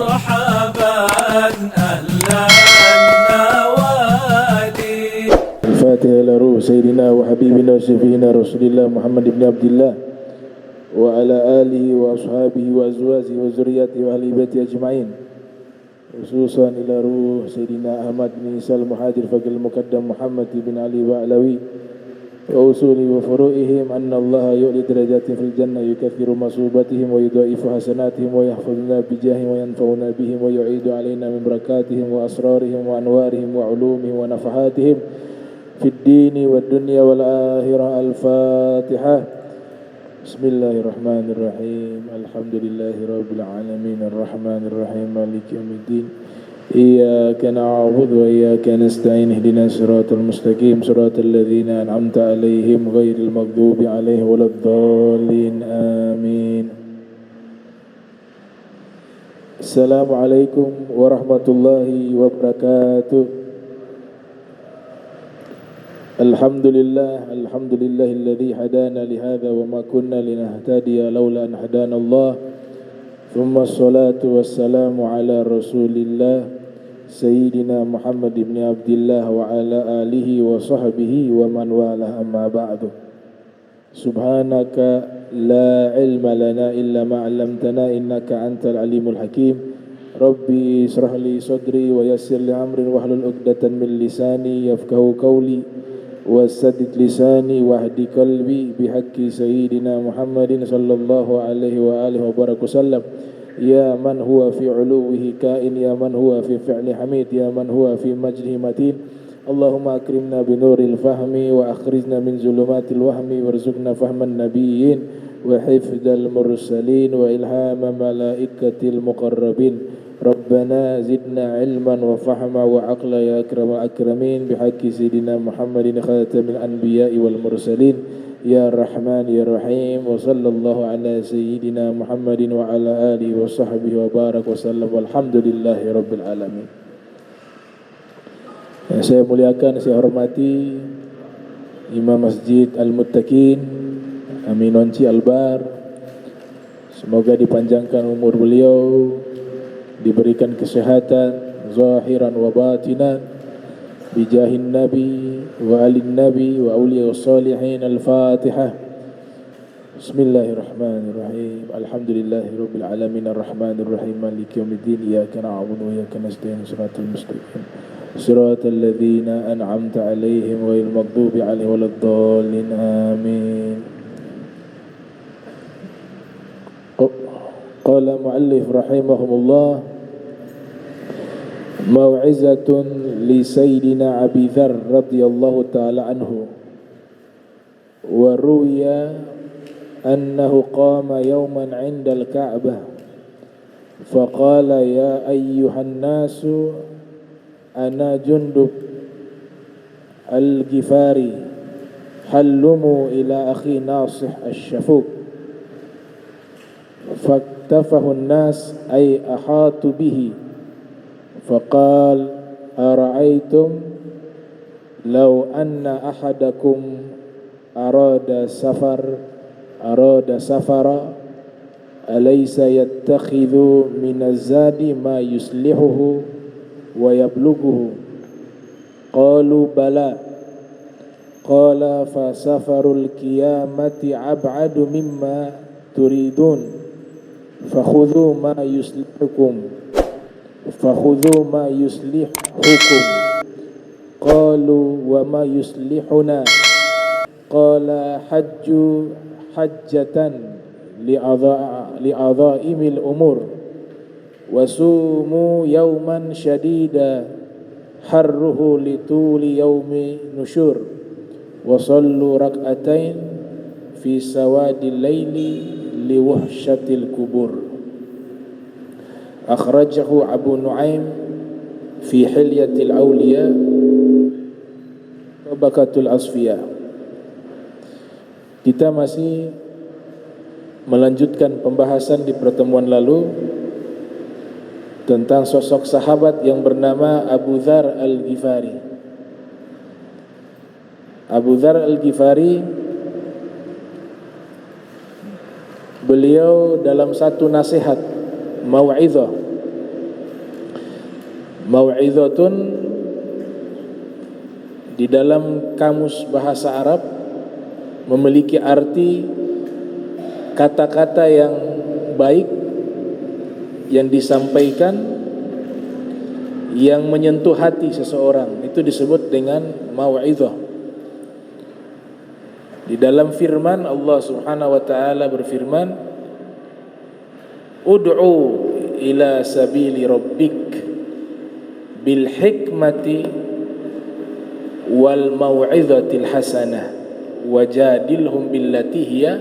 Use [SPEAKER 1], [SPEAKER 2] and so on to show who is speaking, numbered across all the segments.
[SPEAKER 1] مرحبا أهلا النوادي.
[SPEAKER 2] الفاتحة إلى روح سيدنا وحبيبنا وشفينا رسول الله محمد بن عبد الله وعلى آله وأصحابه وأزواجه وذريته وأهل بيته أجمعين، خصوصا إلى روح سيدنا أحمد بن عيسى المهاجر فقل المقدم محمد بن علي وعلوي وأصولي وفروئهم أن الله يؤلي درجات في الجنة يكثر مصوبتهم ويضاعف حسناتهم ويحفظنا بجاههم وينفعنا بهم ويعيد علينا من بركاتهم وأسرارهم وأنوارهم وعلومهم ونفحاتهم في الدين والدنيا والآخرة. الفاتحة. بسم الله الرحمن الرحيم. الحمد لله رب العالمين الرحمن الرحيم مالك يوم الدين إياك نعبد وإياك نستعين اهدنا الصراط المستقيم صراط الذين أنعمت عليهم غير المغضوب عليهم ولا الضالين آمين. السلام عليكم ورحمة الله وبركاته. الحمد لله الذي هدانا لهذا وما كنا لنهتدي لولا أن هدانا الله، ثم الصلاة والسلام على رسول الله سيدنا محمد بن عبد الله وعلى آله وصحبه ومن والاه، أما بعد. سبحانك لا علم لنا إلا ما علمتنا إنك أنت العليم الحكيم. ربي اشرح لي صدري ويسر لي أمري واحلل عقدة من لساني يفقهوا قولي وسدد لساني واهد قلبي بحق سيدنا محمد صلى الله عليه وآله وبارك وسلم. يا من هو في علوه كائن، يا من هو في فعل حميد، يا من هو في مجده متين. اللهم أكرمنا بنور الفهم وأخرجنا من ظلمات الوهم وارزقنا فهم النبيين وحفظ المرسلين وإلهام ملائكة المقربين. ربنا زدنا علما وفهما وعقلا يا أكرم الأكرمين بحق سيدنا محمد خاتم الأنبياء والمرسلين يا رحمن يا رحيم. وصلى الله على سيدنا محمد وعلى آله وصحبه وبارك وسلم والحمد لله رب العالمين. Saya muliakan, saya hormati Imam Masjid Al-Muttaqin Amin Onci Albar. Semoga dipanjangkan umur beliau, diberikan kesehatan zahiran wa batinan bijahin nabi wa alin nabi wa awliya salihin. Al-Fatihah. Bismillahirrahmanirrahim. Alhamdulillahi rabbil alamin arrahmanir rahim maliki yaumiddin iyyaka na'budu wa iyyaka nasta'in shiratal mustaqim shiratal ladzina an'amta 'alaihim ghairil maghdubi 'alaihim waladdallin amin. Qala mu'allif rahimahumullah mau'izatun li sayyidina Abi Dzar radhiyallahu ta'ala anhu wa ruwiya annahu qama yawman 'inda al-Ka'bah faqala ya ayyuhan nasu ana Jundub al-Ghifari hallumu ila akhi Nasih asy-Shafuq faktafahu an-nas ay ahatu bihi faqal ara'aytum law anna ahadakum arada safara alaysa yattakhidhu min az-zadi ma yuslihuhu wa yablughuhu qalu bala qala fa safarul qiyamati ab'adu mimma turidun fakhudhu ma yuslihukum qalu wa ma yuslihuna qala hajju hajjatan li'adha'imil umur wasumu yawman syadida harruhu lituli yawmi nusyur wasallu rak'atain fi sawadil layli liwahsyatil kubur. Akhrajahu Abu Nu'aim fi Hilyatil Awliya Tabaqatul Asfiya. Kita masih melanjutkan pembahasan di pertemuan lalu tentang sosok sahabat yang bernama Abu Dzar Al-Ghifari. Abu Dzar Al-Ghifari, beliau dalam satu nasihat mau'izah Mau'izatun di dalam kamus bahasa Arab memiliki arti kata-kata yang baik yang disampaikan yang menyentuh hati seseorang, itu disebut dengan mau'izah. Di dalam firman Allah Subhanahu wa taala berfirman, ud'u ila sabili rabbik bil hikmati wal mau'izatil hasanah wajadilhum billati hiya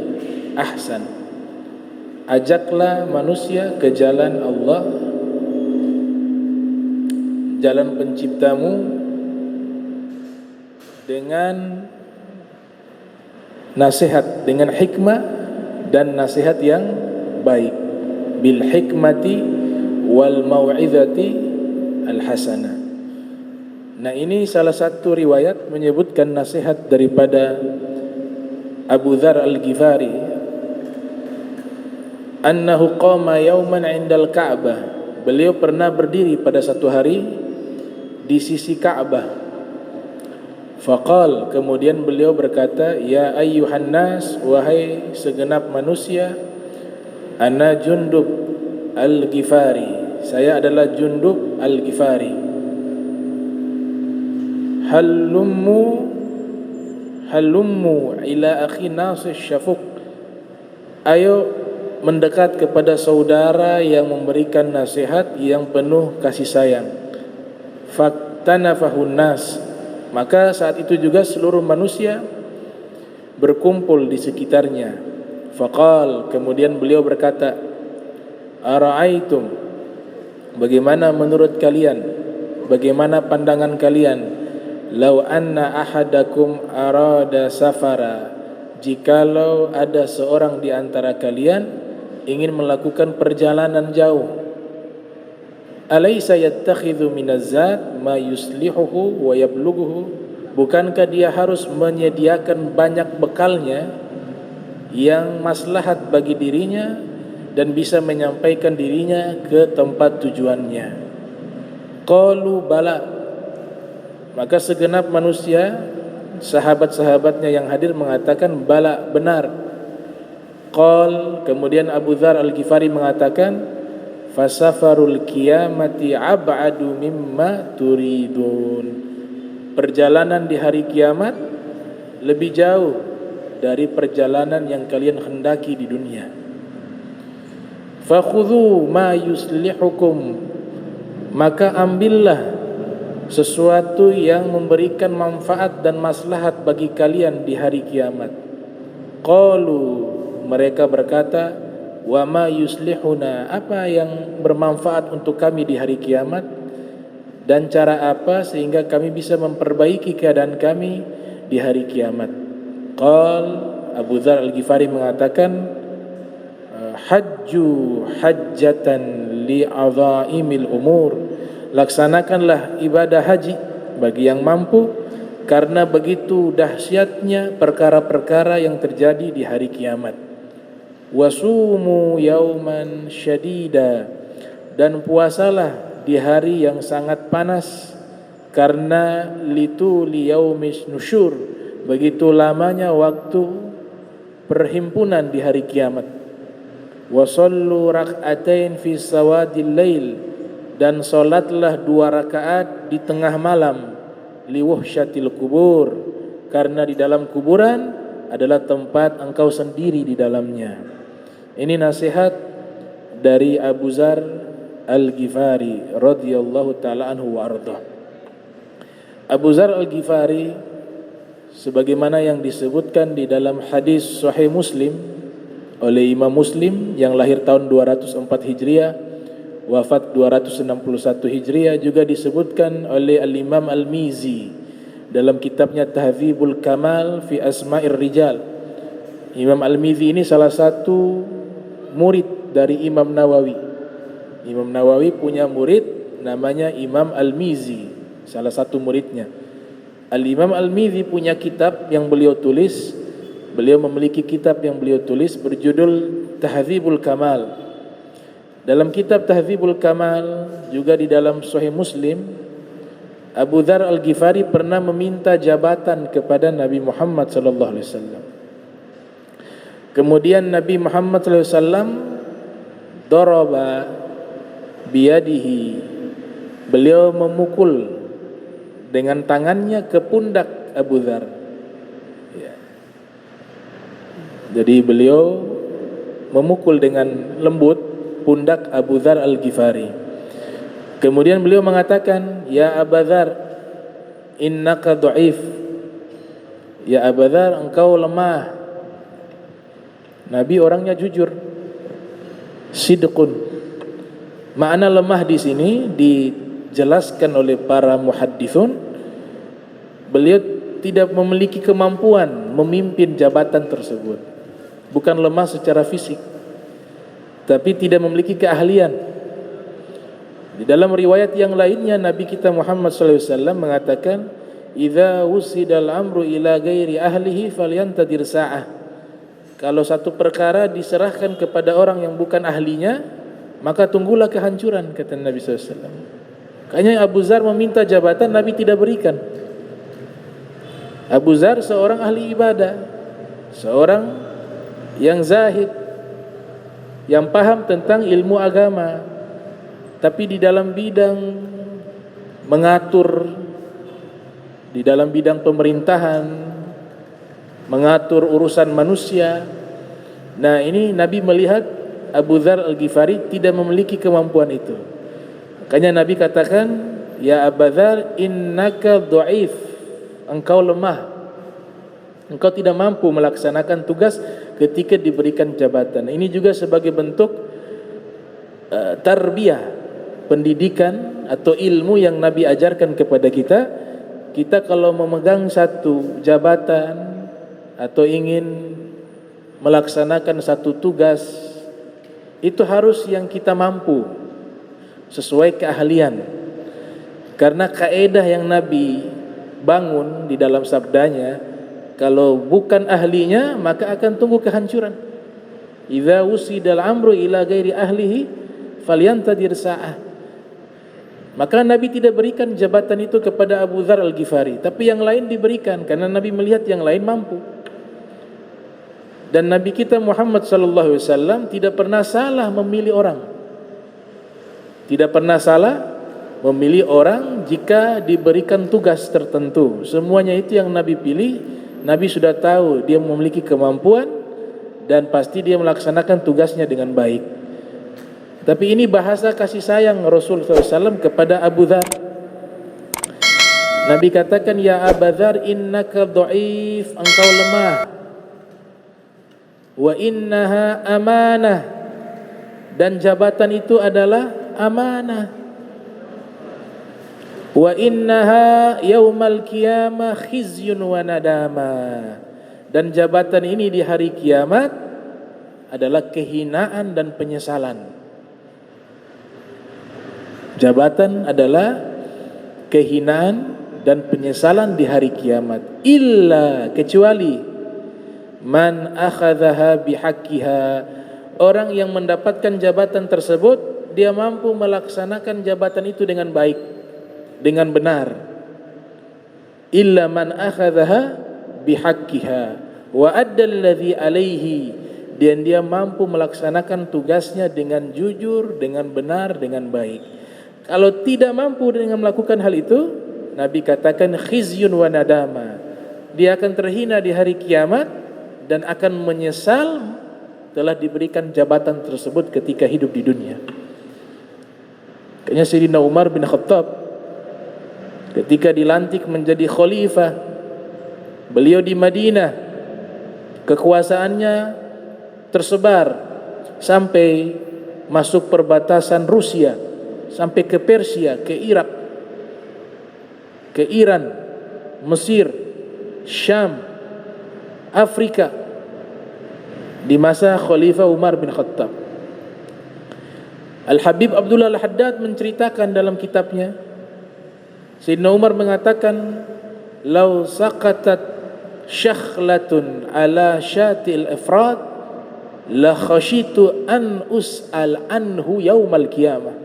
[SPEAKER 2] ahsan. Ajaklah manusia ke jalan Allah, jalan penciptamu, dengan nasihat, dengan hikmah dan nasihat yang baik. Bil hikmati wal mau'izati al hasanah. Nah, ini salah satu riwayat menyebutkan nasihat daripada Abu Dzar Al-Ghifari, annahu qama yawman 'indal Ka'bah. Beliau pernah berdiri pada satu hari di sisi Ka'bah. Faqal, kemudian beliau berkata, ya ayyuhan nas, wahai segenap manusia, ana Jundub Al-Ghifari, saya adalah Jundub Al-Ghifari. Halummu ila akhi Nasir Syafuk, ayo mendekat kepada saudara yang memberikan nasihat yang penuh kasih sayang. Faktanafahun nas, maka saat itu juga seluruh manusia berkumpul di sekitarnya. Faqal, kemudian beliau berkata, ara'aitum, bagaimana menurut kalian, bagaimana pandangan kalian, law anna ahadakum arada safara, jikalau ada seorang di antara kalian ingin melakukan perjalanan jauh, alaysa yattakhidhu minaz zat ma yuslihuhu wa yablughuhu, bukankah dia harus menyediakan banyak bekalnya yang maslahat bagi dirinya dan bisa menyampaikan dirinya ke tempat tujuannya? Qalu bala, maka segenap manusia, sahabat-sahabatnya yang hadir mengatakan bala, benar. Qal, kemudian Abu Dzar Al-Ghifari mengatakan, fasafarul qiyamati ab'adu mimma turidun, perjalanan di hari kiamat lebih jauh dari perjalanan yang kalian hendaki di dunia. Fakhudhu ma yuslihukum, maka ambillah sesuatu yang memberikan manfaat dan maslahat bagi kalian di hari kiamat. Qalu, mereka berkata, wa ma yuslihuna, apa yang bermanfaat untuk kami di hari kiamat, dan cara apa sehingga kami bisa memperbaiki keadaan kami di hari kiamat. Qal, Abu Dzar Al-Ghifari mengatakan, hajju hajjatan li'adhaimil umur, laksanakanlah ibadah haji bagi yang mampu, karena begitu dahsyatnya perkara-perkara yang terjadi di hari kiamat. Wasumu yauman syadida, dan puasalah di hari yang sangat panas, karena lituli yaumis nusyur, begitu lamanya waktu perhimpunan di hari kiamat. Wasallu rak'atain fi sawadil lail, dan solatlah 2 rakaat di tengah malam, liwuhsyatil kubur, karena di dalam kuburan adalah tempat engkau sendiri di dalamnya. Ini nasihat dari Abu Dzar Al-Ghifari radhiyallahu taala anhu wa ardhah. Abu Dzar Al-Ghifari, sebagaimana yang disebutkan di dalam hadis Sahih Muslim oleh Imam Muslim yang lahir tahun 204 Hijriah, wafat 261 Hijriah, juga disebutkan oleh Al-Imam Al-Mizi dalam kitabnya Tahdzibul Kamal fi Asma'ir Rijal. Imam Al-Mizi ini salah satu murid dari Imam Nawawi. Imam Nawawi punya murid namanya Imam Al-Mizi, salah satu muridnya. Al-Imam Al-Mizi punya kitab yang beliau tulis, beliau memiliki kitab yang beliau tulis berjudul Tahdzibul Kamal. Dalam kitab Tahdzibul Kamal juga di dalam Sahih Muslim, Abu Dzar Al-Ghifari pernah meminta jabatan kepada Nabi Muhammad sallallahu alaihi wasallam. Kemudian Nabi Muhammad sallallahu alaihi wasallam daraba biyadihi, beliau memukul dengan tangannya ke pundak Abu Dzar. Ya. Jadi beliau memukul dengan lembut pundak Abu Dzar Al-Ghifari. Kemudian beliau mengatakan, "Ya Abu Dzar, innaka dhaif." Ya Abu Dzar, engkau lemah. Nabi orangnya jujur. Sidqun. Makna lemah di sini dijelaskan oleh para muhaddithun, beliau tidak memiliki kemampuan memimpin jabatan tersebut. Bukan lemah secara fisik, tapi tidak memiliki keahlian. Di dalam riwayat yang lainnya Nabi kita Muhammad SAW mengatakan, "Idza wusidal amru ila ghairi ahlihi falyantadir sa'ah." Kalau satu perkara diserahkan kepada orang yang bukan ahlinya, maka tunggulah kehancuran, kata Nabi SAW. Kayaknya Abu Dzar meminta jabatan, Nabi tidak berikan. Abu Dzar seorang ahli ibadah, seorang yang zahid, yang paham tentang ilmu agama, tapi di dalam bidang mengatur, di dalam bidang pemerintahan, mengatur urusan manusia. Nah, ini Nabi melihat Abu Dzar Al-Ghifari tidak memiliki kemampuan itu. Makanya Nabi katakan, "Ya Abu Dzar, innaka dhaif." Engkau lemah. Engkau tidak mampu melaksanakan tugas ketika diberikan jabatan. Ini juga sebagai bentuk tarbiyah, pendidikan atau ilmu yang Nabi ajarkan kepada kita. Kita kalau memegang satu jabatan atau ingin melaksanakan satu tugas, itu harus yang kita mampu sesuai keahlian. Karena kaedah yang Nabi bangun di dalam sabdanya, kalau bukan ahlinya maka akan tunggu kehancuran. Idza wusidal amru ila ghairi ahlihi falyantadir sa'ah. Maka Nabi tidak berikan jabatan itu kepada Abu Dzar Al-Ghifari, tapi yang lain diberikan karena Nabi melihat yang lain mampu. Dan Nabi kita Muhammad sallallahu alaihi wasallam tidak pernah salah memilih orang. Tidak pernah salah memilih orang jika diberikan tugas tertentu. Semuanya itu yang Nabi pilih, Nabi sudah tahu dia memiliki kemampuan dan pasti dia melaksanakan tugasnya dengan baik. Tapi ini bahasa kasih sayang Rasul SAW kepada Abu Dzar. Nabi katakan, "Ya Abu Dzar, innaka dhaif." Engkau lemah. Wa innaha amanah. Dan jabatan itu adalah amanah. Wa innaha yaumal qiyamah khizyun wa nadama. Dan jabatan ini di hari kiamat adalah kehinaan dan penyesalan. Jabatan adalah kehinaan dan penyesalan di hari kiamat. Illa, kecuali man akhadhaha bihaqqiha, orang yang mendapatkan jabatan tersebut dia mampu melaksanakan jabatan itu dengan baik, dengan benar. Illa man akhadhaha bihaqqiha wa adda alladhi alaihi, dan dia mampu melaksanakan tugasnya dengan jujur, dengan benar, dengan baik. Kalau tidak mampu dengan melakukan hal itu, Nabi katakan khizyun wa nadama, dia akan terhina di hari kiamat dan akan menyesal telah diberikan jabatan tersebut ketika hidup di dunia. Kayaknya Sayyidina Umar bin Khattab ketika dilantik menjadi khalifah, beliau di Madinah, kekuasaannya tersebar sampai masuk perbatasan Rusia, sampai ke Persia, ke Irak, ke Iran, Mesir, Syam, Afrika di masa Khalifah Umar bin Khattab. Al-Habib Abdullah Al-Haddad menceritakan dalam kitabnya, Sayyidina Umar mengatakan, "Lau saqatat syakhlatun ala syatil ifrad la khashitu an us'al anhu yaumal qiyamah."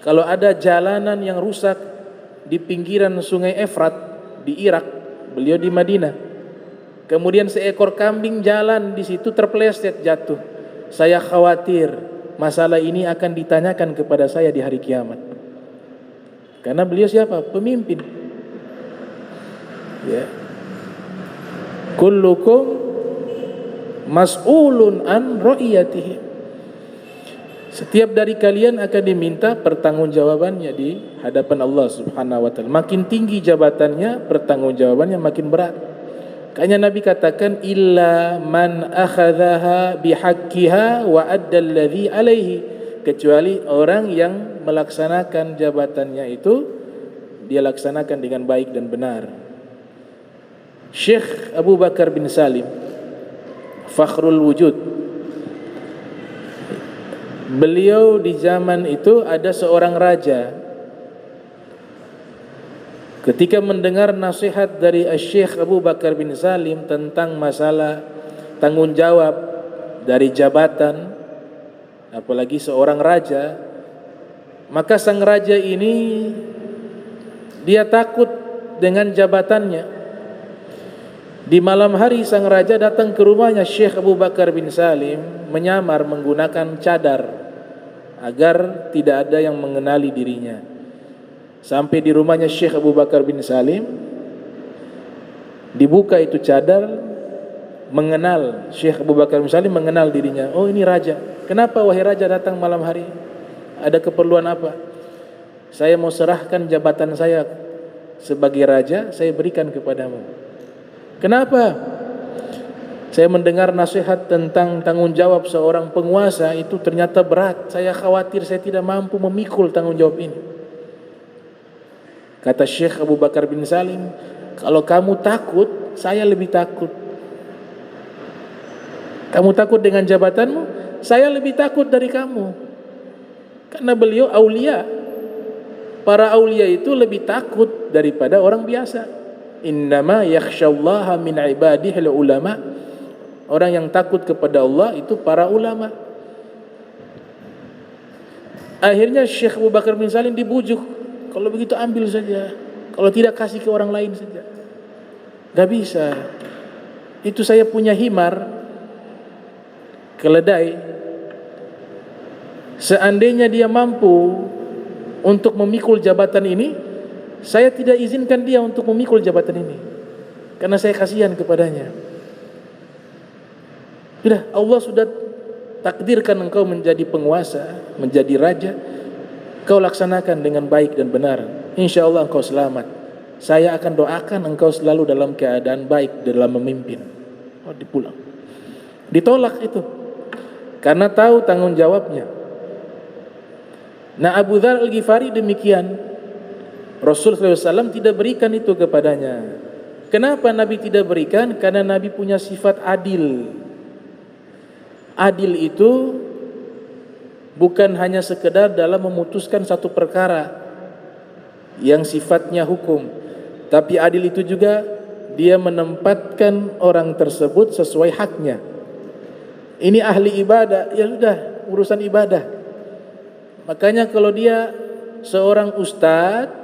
[SPEAKER 2] Kalau ada jalanan yang rusak di pinggiran sungai Efrat di Irak, beliau di Madinah. Kemudian seekor kambing jalan di situ terpeleset jatuh. Saya khawatir masalah ini akan ditanyakan kepada saya di hari kiamat. Karena beliau siapa? Pemimpin. Ya. Kullukum mas'ulun an ra'iyatihi. Setiap dari kalian akan diminta pertanggungjawabannya di hadapan Allah Subhanahu wa taala. Makin tinggi jabatannya, pertanggungjawabannya makin berat. Makanya Nabi katakan illa man akhadhaha bihaqqiha wa adda alladhi alaihi, kecuali orang yang melaksanakan jabatannya itu dia laksanakan dengan baik dan benar. Syekh Abu Bakar bin Salim Fakhrul Wujud, beliau di zaman itu ada seorang raja. Ketika mendengar nasihat dari Syekh Abu Bakar bin Salim tentang masalah tanggung jawab dari jabatan, apalagi seorang raja, maka sang raja ini dia takut dengan jabatannya. Di malam hari sang raja datang ke rumahnya Syekh Abu Bakar bin Salim menyamar menggunakan cadar agar tidak ada yang mengenali dirinya. Sampai di rumahnya Syekh Abu Bakar bin Salim, dibuka itu cadar, mengenal Syekh Abu Bakar bin Salim, mengenal dirinya. Oh, ini raja. Kenapa wahai raja datang malam hari? Ada keperluan apa? Saya mau serahkan jabatan saya sebagai raja, saya berikan kepadamu. Kenapa? Saya mendengar nasihat tentang tanggung jawab seorang penguasa itu ternyata berat. Saya khawatir saya tidak mampu memikul tanggung jawab ini. Kata Syekh Abu Bakar bin Salim, kalau kamu takut, saya lebih takut. Kamu takut dengan jabatanmu, saya lebih takut dari kamu. Karena beliau aulia. Para aulia itu lebih takut daripada orang biasa. Innama yakhsyallaha min ibadihil ulama. Orang yang takut kepada Allah itu para ulama. Akhirnya Syekh Abu Bakar bin Salim dibujuk. Kalau begitu ambil saja, kalau tidak kasih ke orang lain saja. Gak bisa. Itu saya punya himar, keledai. Seandainya dia mampu untuk memikul jabatan ini, saya tidak izinkan dia untuk memikul jabatan ini, karena saya kasihan kepadanya. Sudah, Allah sudah takdirkan engkau menjadi penguasa, menjadi raja. Kau laksanakan dengan baik dan benar, insya Allah engkau selamat. Saya akan doakan engkau selalu dalam keadaan baik dalam memimpin. Oh, dipulang. Ditolak itu karena tahu tanggung jawabnya. Nah, Abu Dzar Al-Ghifari demikian. Rasulullah SAW tidak berikan itu kepadanya. Kenapa Nabi tidak berikan? Karena Nabi punya sifat adil. Adil itu bukan hanya sekedar dalam memutuskan satu perkara yang sifatnya hukum, tapi adil itu juga dia menempatkan orang tersebut sesuai haknya. Ini ahli ibadah, ya sudah, urusan ibadah. Makanya kalau dia seorang ustadz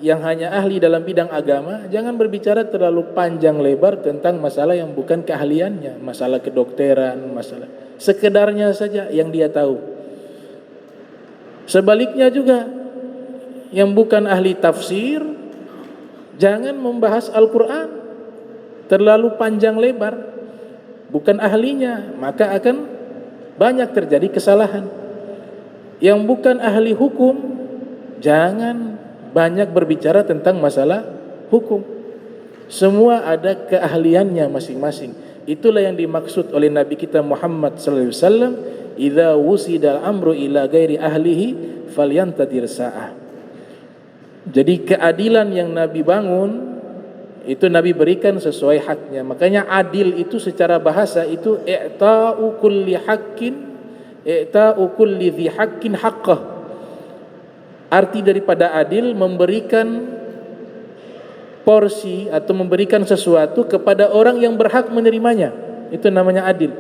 [SPEAKER 2] yang hanya ahli dalam bidang agama, jangan berbicara terlalu panjang lebar tentang masalah yang bukan keahliannya, masalah kedokteran, masalah sekedarnya saja yang dia tahu. Sebaliknya juga, yang bukan ahli tafsir jangan membahas Al-Quran terlalu panjang lebar, bukan ahlinya, maka akan banyak terjadi kesalahan. Yang bukan ahli hukum jangan banyak berbicara tentang masalah hukum. Semua ada keahliannya masing-masing. Itulah yang dimaksud oleh Nabi kita Muhammad sallallahu alaihi wasallam, idza wusidal amru ila ghairi ahlihi falyantadir sa'ah. Jadi keadilan yang Nabi bangun itu Nabi berikan sesuai haknya. Makanya adil itu secara bahasa itu i'ta'u kulli dhi haqqin haqqah. Arti daripada adil memberikan porsi atau memberikan sesuatu kepada orang yang berhak menerimanya. Itu namanya adil.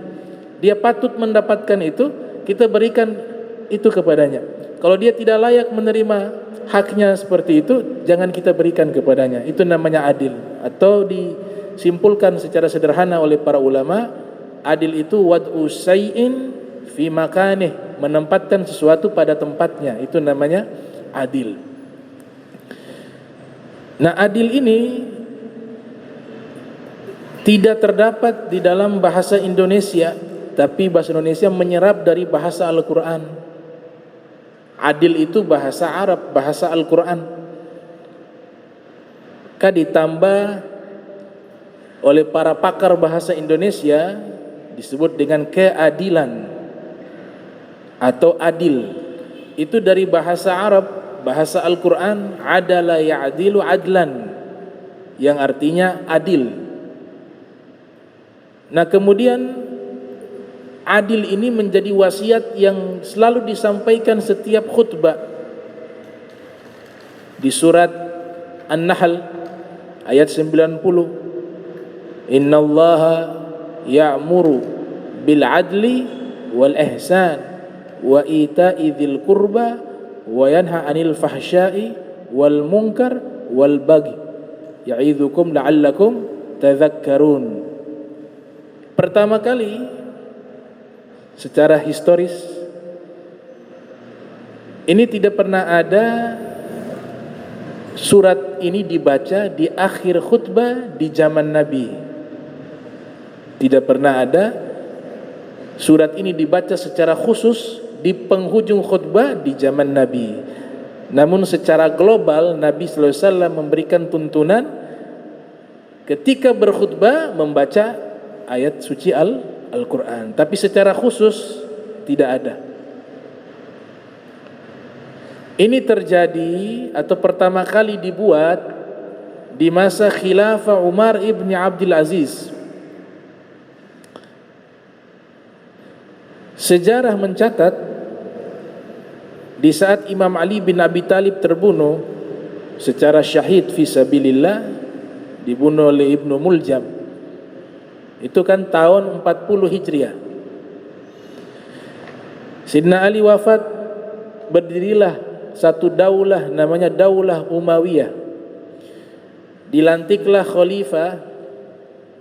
[SPEAKER 2] Dia patut mendapatkan itu, kita berikan itu kepadanya. Kalau dia tidak layak menerima haknya seperti itu, jangan kita berikan kepadanya. Itu namanya adil. Atau disimpulkan secara sederhana oleh para ulama, adil itu wad'u syai'in fi makanih, menempatkan sesuatu pada tempatnya. Itu namanya adil. Nah, adil ini tidak terdapat di dalam bahasa Indonesia, tapi bahasa Indonesia menyerap dari bahasa Al-Quran. Adil itu bahasa Arab, bahasa Al-Quran. Ditambah oleh para pakar bahasa Indonesia disebut dengan keadilan atau adil. Itu dari bahasa Arab, bahasa Al-Quran, adala ya'dilu adlan, yang artinya adil. Nah, kemudian adil ini menjadi wasiat yang selalu disampaikan setiap khutbah. Di surat An-Nahl ayat 90, innallaha ya'muru bil adli wal ihsan wa ita'i dzil qurba wa yanha 'anil fahsya'i wal munkar wal baghi ya'idzukum la'allakum tadhakkarun. Pertama kali secara historis ini tidak pernah ada surat ini dibaca di akhir khutbah di zaman Nabi. Tidak pernah ada surat ini dibaca secara khusus di penghujung khutbah di zaman Nabi. Namun secara global Nabi sallallahu alaihi wasallam memberikan tuntunan ketika berkhutbah membaca ayat suci Al-Quran, tapi secara khusus tidak ada. Ini terjadi atau pertama kali dibuat di masa khilafah Umar ibn Abdul Aziz. Sejarah mencatat di saat Imam Ali bin Abi Thalib terbunuh secara syahid fi sabilillah, dibunuh oleh Ibnu Muljam. Itu kan tahun 40 Hijriah. Sayyidina Ali wafat, berdirilah satu daulah namanya Daulah Umayyah. Dilantiklah khalifah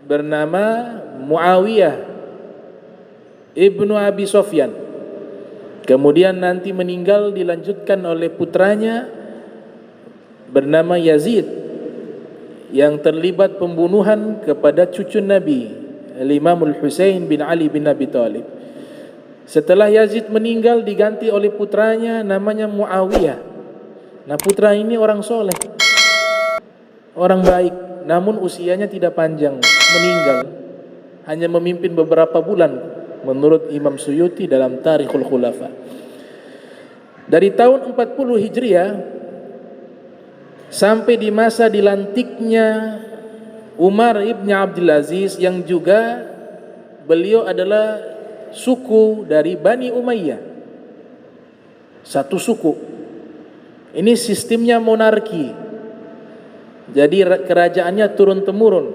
[SPEAKER 2] bernama Muawiyah Ibnu Abi Sufyan. Kemudian nanti meninggal dilanjutkan oleh putranya bernama Yazid yang terlibat pembunuhan kepada cucu Nabi Imamul Husain bin Ali bin Abi Thalib. Setelah Yazid meninggal diganti oleh putranya namanya Muawiyah. Nah, putra ini orang soleh, orang baik, namun usianya tidak panjang, meninggal. Hanya memimpin beberapa bulan menurut Imam Suyuti dalam Tarikhul Khulafa. Dari tahun 40 Hijriah sampai di masa dilantiknya Umar ibn Abdul Aziz, yang juga beliau adalah suku dari Bani Umayyah, satu suku. Ini sistemnya monarki, jadi kerajaannya turun-temurun,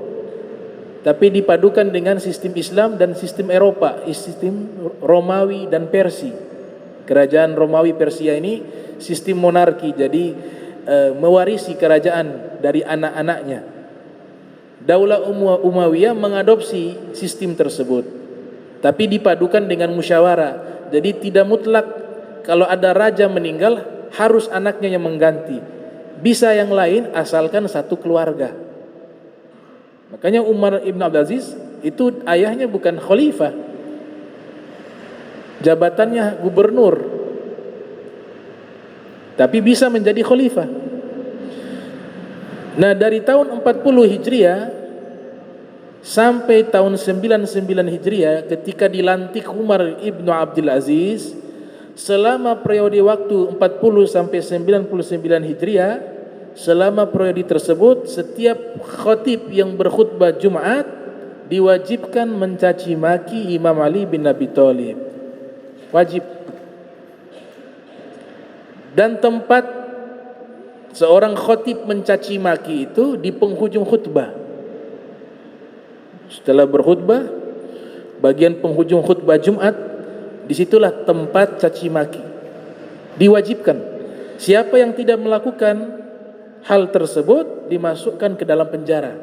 [SPEAKER 2] tapi dipadukan dengan sistem Islam dan sistem Eropa, sistem Romawi dan Persia. Kerajaan Romawi Persia ini sistem monarki, jadi mewarisi kerajaan dari anak-anaknya. Daulah Umayyah mengadopsi sistem tersebut, tapi dipadukan dengan musyawarah. Jadi tidak mutlak kalau ada raja meninggal harus anaknya yang mengganti. Bisa yang lain asalkan satu keluarga. Makanya Umar ibn Abdul Aziz itu ayahnya bukan khalifah, jabatannya gubernur, tapi bisa menjadi khalifah. Nah, dari tahun 40 Hijriah sampai tahun 99 Hijriah ketika dilantik Umar ibn Abdul Aziz, selama periode waktu 40 sampai 99 Hijriah, selama periode tersebut setiap khatib yang berkhutbah Jumat diwajibkan mencaci maki Imam Ali bin Abi Thalib. Wajib. Dan tempat seorang khatib mencaci maki itu di penghujung khutbah. Setelah berkhutbah, bagian penghujung khutbah Jumat, disitulah tempat caci maki. Diwajibkan. Siapa yang tidak melakukan hal tersebut dimasukkan ke dalam penjara.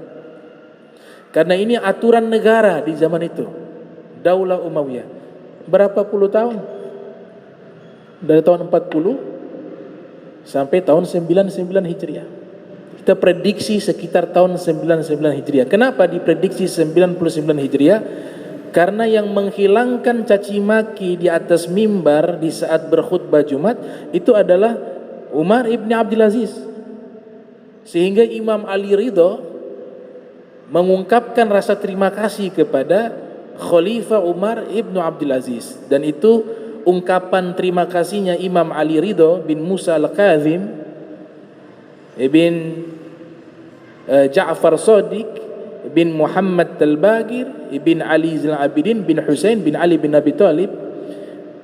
[SPEAKER 2] Karena ini aturan negara di zaman itu, Daulah Umayyah. Berapa puluh tahun? Dari tahun 40 sampai tahun 99 Hijriah. Kita prediksi sekitar tahun 99 Hijriah. Kenapa diprediksi 99 Hijriah? Karena yang menghilangkan caci maki di atas mimbar di saat berkhutbah Jumat itu adalah Umar ibn Abdul Aziz. Sehingga Imam Ali Ridho mengungkapkan rasa terima kasih kepada Khalifah Umar ibn Abdul Aziz. Dan itu ungkapan terima kasihnya Imam Ali Ridho bin Musa Al-Kazim ibn Ja'far Shadiq bin Muhammad Al-Bagir bin Ali Zainal Abidin bin Husain bin Ali bin Abi Thalib.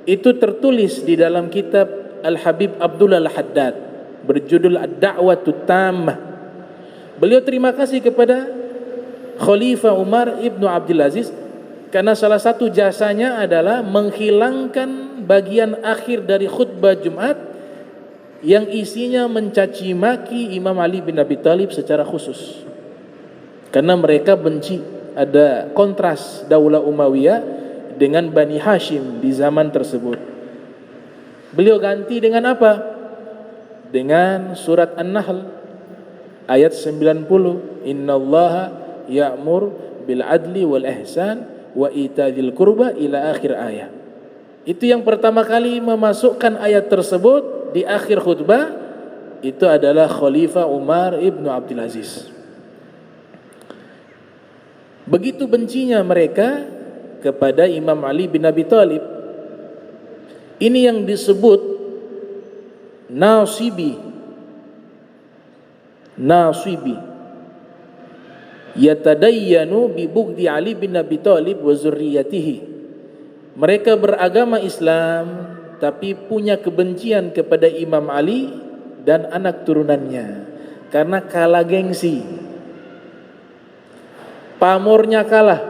[SPEAKER 2] Itu tertulis di dalam kitab Al-Habib Abdullah Al-Haddad berjudul Ad-Da'watut Tammah. Beliau terima kasih kepada Khalifah Umar ibn Abdul Aziz karena salah satu jasanya adalah menghilangkan bagian akhir dari khutbah Jumat yang isinya mencaci maki Imam Ali bin Abi Thalib secara khusus. Karena mereka benci, ada kontras Daulah Umayyah dengan Bani Hashim di zaman tersebut. Beliau ganti dengan apa? Dengan surat An-Nahl ayat 90. Innallaha ya'mur bil adli wal ihsan wa itadzil qurba ila akhir ayat. Itu yang pertama kali memasukkan ayat tersebut di akhir khutbah itu adalah Khalifah Umar ibn Abdul Aziz. Begitu bencinya mereka kepada Imam Ali bin Abi Thalib. Ini yang disebut nasibi. Yatadayyanu bi bughdi Ali bin Abi Thalib wa zurriyatihi. Mereka beragama Islam tapi punya kebencian kepada Imam Ali dan anak turunannya karena kalah gengsi. Pamornya kalah.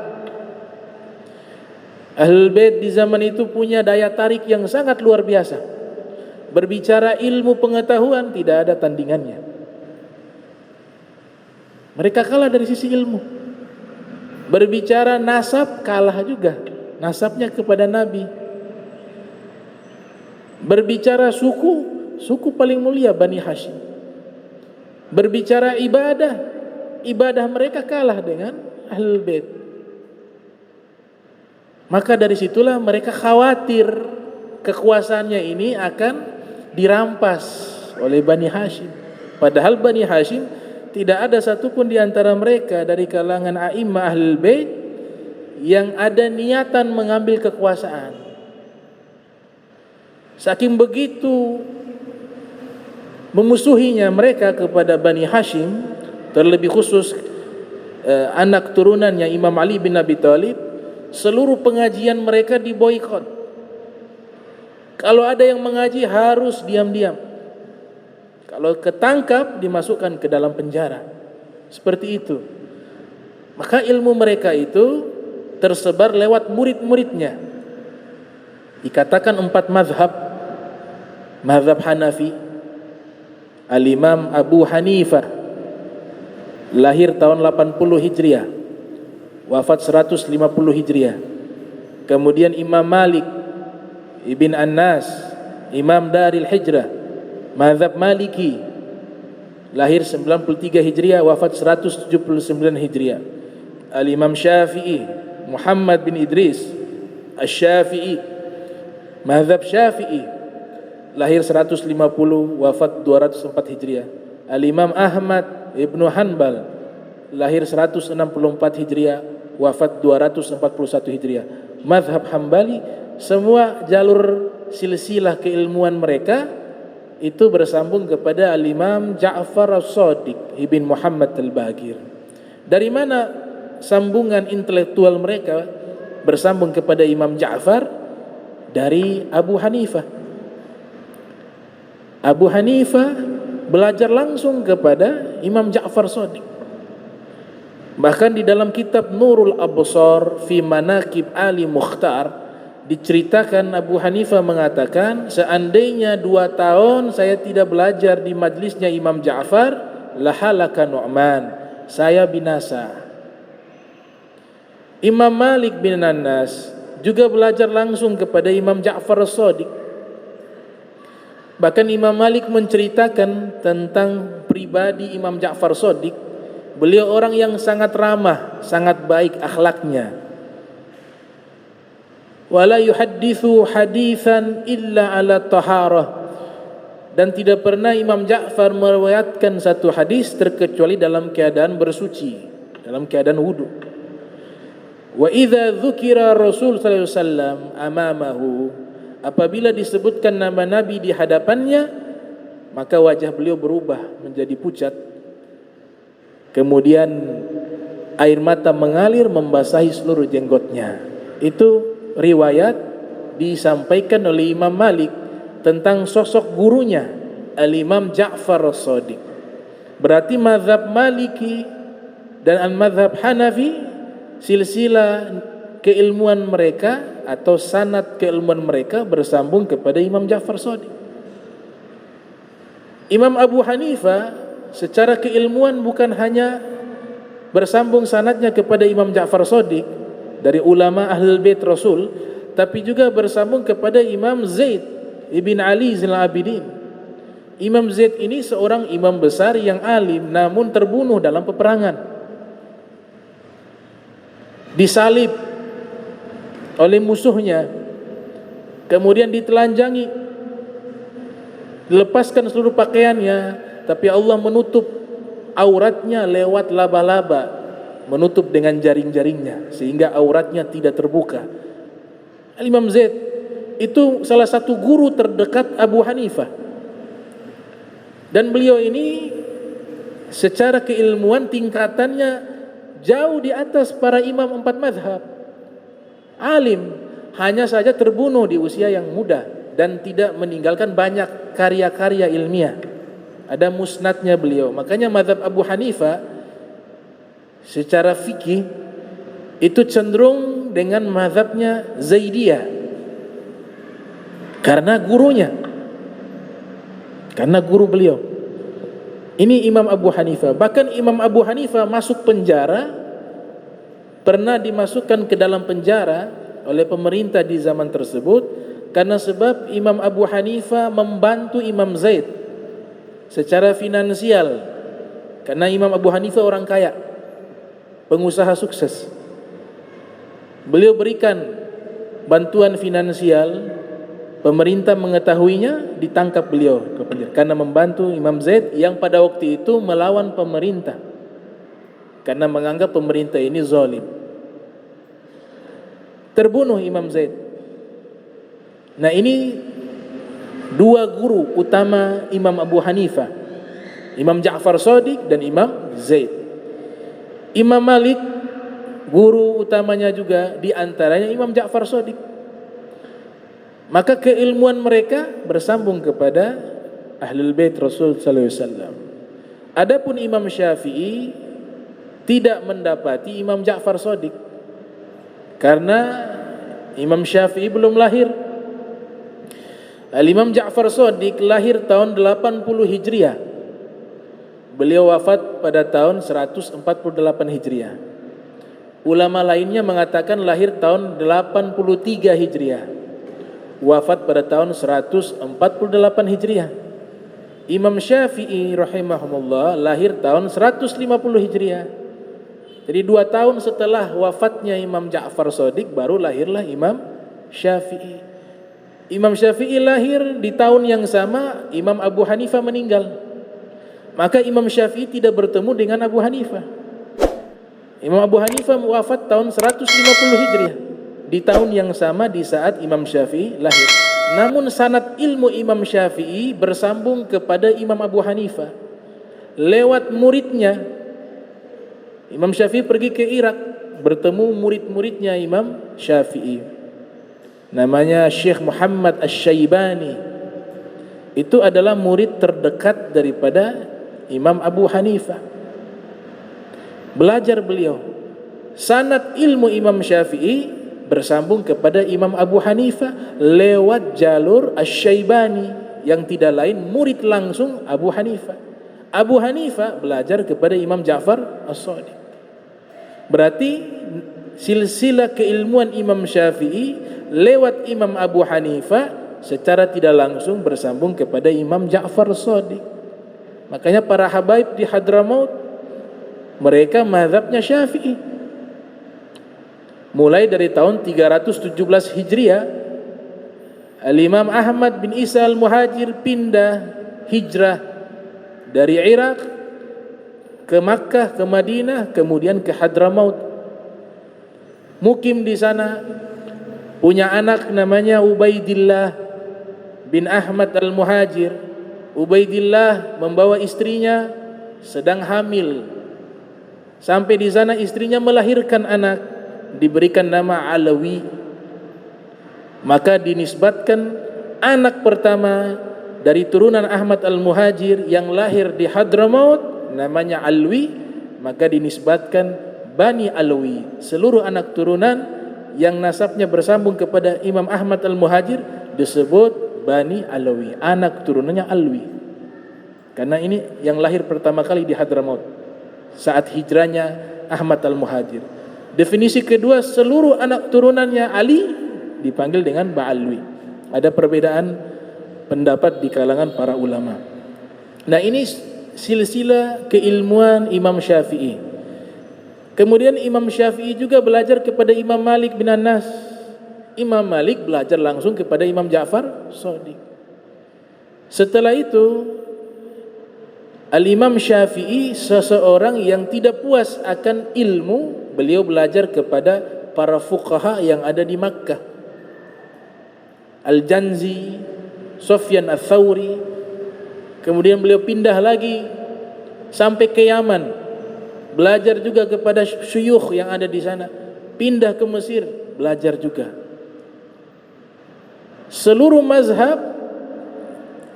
[SPEAKER 2] Ahlul Bait di zaman itu punya daya tarik yang sangat luar biasa. Berbicara ilmu pengetahuan tidak ada tandingannya. Mereka kalah dari sisi ilmu. Berbicara nasab kalah juga. Nasabnya kepada Nabi. Berbicara suku paling mulia Bani Hashim. Berbicara ibadah mereka kalah dengan Ahlul Bait. Maka dari situlah mereka khawatir kekuasaannya ini akan dirampas oleh Bani Hashim. Padahal Bani Hashim tidak ada satupun di antara mereka dari kalangan a'immah Ahlul Bait yang ada niatan mengambil kekuasaan. Saking begitu memusuhinya mereka kepada Bani Hashim, terlebih khusus anak turunannya Imam Ali bin Abi Thalib, seluruh pengajian mereka diboikot. Kalau ada yang mengaji harus diam-diam. Kalau ketangkap dimasukkan ke dalam penjara. Seperti itu. Maka ilmu mereka itu tersebar lewat murid-muridnya. Dikatakan 4 mazhab. Mazhab Hanafi, Al-Imam Abu Hanifah lahir tahun 80 Hijriah, wafat 150 Hijriah. Kemudian Imam Malik Ibn An-Nas, Imam Daril Hijrah, mazhab Maliki, lahir 93 Hijriah, wafat 179 Hijriah. Al-Imam Syafi'i, Muhammad bin Idris Asy-Syafi'i, mazhab Syafi'i, lahir 150, wafat 204 Hijriah. Al-Imam Ahmad Ibnu Hanbal, lahir 164 Hijriah, wafat 241 Hijriah. Mazhab Hambali, semua jalur silsilah keilmuan mereka itu bersambung kepada Al-Imam Ja'far As-Shadiq ibn Muhammad Al-Bagir. Dari mana sambungan intelektual mereka bersambung kepada Imam Ja'far? Dari Abu Hanifah. Abu Hanifah belajar langsung kepada Imam Ja'far Shadiq. Bahkan di dalam kitab Nurul Absar fi Manaqib Ali Mukhtar, diceritakan Abu Hanifah mengatakan, seandainya 2 tahun saya tidak belajar di majlisnya Imam Ja'far, lahalaka Nu'man, saya binasa. Imam Malik bin Anas juga belajar langsung kepada Imam Ja'far As-Shadiq. Bahkan Imam Malik menceritakan tentang pribadi Imam Ja'far As-Shadiq, beliau orang yang sangat ramah, sangat baik akhlaknya. Wala yuhaddithu hadithan illa ala taharah, dan tidak pernah Imam Ja'far meriwayatkan satu hadis terkecuali dalam keadaan bersuci, dalam keadaan wudu. Wa idza dzukira Rasul sallallahu alaihi wasallam amamahu, apabila disebutkan nama Nabi di hadapannya, maka wajah beliau berubah menjadi pucat, kemudian air mata mengalir membasahi seluruh jenggotnya. Itu riwayat disampaikan oleh Imam Malik tentang sosok gurunya Al-Imam Ja'far As-Shadiq. Berarti mazhab Maliki dan al-mazhab Hanafi, silsilah keilmuan mereka atau sanad keilmuan mereka bersambung kepada Imam Ja'far As-Shadiq. Imam Abu Hanifah secara keilmuan bukan hanya bersambung sanadnya kepada Imam Ja'far As-Shadiq dari ulama Ahlul Bait Rasul, tapi juga bersambung kepada Imam Zaid ibn Ali Zainal Abidin. Imam Zaid ini seorang imam besar yang alim, namun terbunuh dalam peperangan, disalib oleh musuhnya, kemudian ditelanjangi, dilepaskan seluruh pakaiannya, tapi Allah menutup auratnya lewat laba-laba, menutup dengan jaring-jaringnya sehingga auratnya tidak terbuka. Imam Zaid itu salah satu guru terdekat Abu Hanifah, dan beliau ini secara keilmuan tingkatannya jauh di atas para imam 4 mazhab. Alim, hanya saja terbunuh di usia yang muda dan tidak meninggalkan banyak karya-karya ilmiah. Ada musnadnya beliau. Makanya mazhab Abu Hanifah secara fikih itu cenderung dengan mazhabnya Zaidiyah karena gurunya, karena guru beliau. Ini Imam Abu Hanifah. Bahkan Imam Abu Hanifah masuk penjara, pernah dimasukkan ke dalam penjara oleh pemerintah di zaman tersebut karena sebab Imam Abu Hanifah membantu Imam Zaid secara finansial, karena Imam Abu Hanifah orang kaya, pengusaha sukses. Beliau berikan bantuan finansial, pemerintah mengetahuinya, ditangkap beliau ke penjara karena membantu Imam Zaid yang pada waktu itu melawan pemerintah karena menganggap pemerintah ini zalim. Terbunuh Imam Zaid. Nah, ini 2 guru utama Imam Abu Hanifah, Imam Ja'far Shadiq dan Imam Zaid. Imam Malik guru utamanya juga diantaranya Imam Ja'far Shadiq. Maka keilmuan mereka bersambung kepada Ahlul Bait Rasul sallallahu alaihi wasallam. Adapun Imam Syafi'i tidak mendapati Imam Ja'far Shadiq karena Imam Syafi'i belum lahir. Al-Imam Ja'far Shadiq lahir tahun 80 Hijriah. Beliau wafat pada tahun 148 Hijriah. Ulama lainnya mengatakan lahir tahun 83 Hijriah, wafat pada tahun 148 Hijriah. Imam Syafi'i rahimahumullah lahir tahun 150 Hijriah. Jadi 2 tahun setelah wafatnya Imam Ja'far Shadiq baru lahirlah Imam Syafi'i. Imam Syafi'i lahir di tahun yang sama Imam Abu Hanifah meninggal. Maka Imam Syafi'i tidak bertemu dengan Abu Hanifah. Imam Abu Hanifah wafat tahun 150 Hijriah, di tahun yang sama di saat Imam Syafi'i lahir. Namun sanad ilmu Imam Syafi'i bersambung kepada Imam Abu Hanifah lewat muridnya. Imam Syafi'i pergi ke Irak, bertemu murid-muridnya Imam Syafi'i, namanya Syekh Muhammad Asy-Syaibani. Itu adalah murid terdekat daripada Imam Abu Hanifah. Belajar beliau. Sanad ilmu Imam Syafi'i bersambung kepada Imam Abu Hanifah lewat jalur Asy-Syaibani yang tidak lain murid langsung Abu Hanifah. Abu Hanifah belajar kepada Imam Ja'far As-Shadiq. Berarti silsilah keilmuan Imam Syafi'i lewat Imam Abu Hanifah secara tidak langsung bersambung kepada Imam Ja'far As-Shadiq. Makanya para habaib di Hadramaut mereka mazhabnya Syafi'i. Mulai dari tahun 317 Hijriah, Al-Imam Ahmad bin Isa Al-Muhajir pindah hijrah dari Irak ke Makkah, ke Madinah, kemudian ke Hadramaut. Mukim di sana, punya anak namanya Ubaidillah bin Ahmad Al-Muhajir. Ubaidillah membawa istrinya sedang hamil. Sampai di sana istrinya melahirkan anak, diberikan nama Alawi. Maka dinisbatkan anak pertama dari turunan Ahmad Al-Muhajir yang lahir di Hadramaut namanya Alwi, maka dinisbatkan Bani Alwi. Seluruh anak turunan yang nasabnya bersambung kepada Imam Ahmad Al-Muhajir disebut Bani Alwi, anak turunannya Alwi. Karena ini yang lahir pertama kali di Hadramaut saat hijrahnya Ahmad Al-Muhajir. Definisi kedua, seluruh anak turunannya Ali dipanggil dengan Ba'alwi. Ada perbedaan pendapat di kalangan para ulama. Nah, ini silsilah keilmuan Imam Syafi'i. Kemudian Imam Syafi'i juga belajar kepada Imam Malik bin Anas. Imam Malik belajar langsung kepada Imam Ja'far Shadiq. Setelah itu Al-Imam Syafi'i seseorang yang tidak puas akan ilmu, beliau belajar kepada para fuqaha yang ada di Makkah. Al-Janzi, Sufyan Ats-Tsauri. Kemudian beliau pindah lagi sampai ke Yaman, belajar juga kepada syuyukh yang ada di sana. Pindah ke Mesir, belajar juga. Seluruh mazhab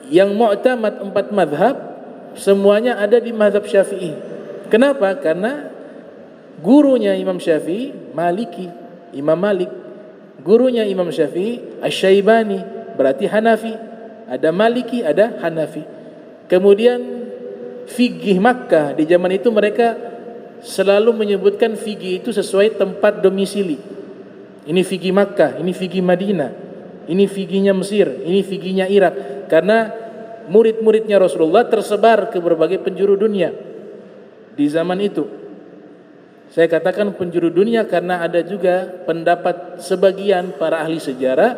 [SPEAKER 2] yang mu'tamad 4 mazhab semuanya ada di mazhab Syafi'i. Kenapa? Karena gurunya Imam Syafi'i Maliki, Imam Malik. Gurunya Imam Syafi'i Asy-Syaibani, berarti Hanafi. Ada Maliki, ada Hanafi. Kemudian fikih Makkah di zaman itu mereka selalu menyebutkan fikih itu sesuai tempat domisili. Ini fikih Makkah, ini fikih Madinah, ini fikihnya Mesir, ini fikihnya Irak. Karena murid-muridnya Rasulullah tersebar ke berbagai penjuru dunia di zaman itu. Saya katakan penjuru dunia karena ada juga pendapat sebagian para ahli sejarah,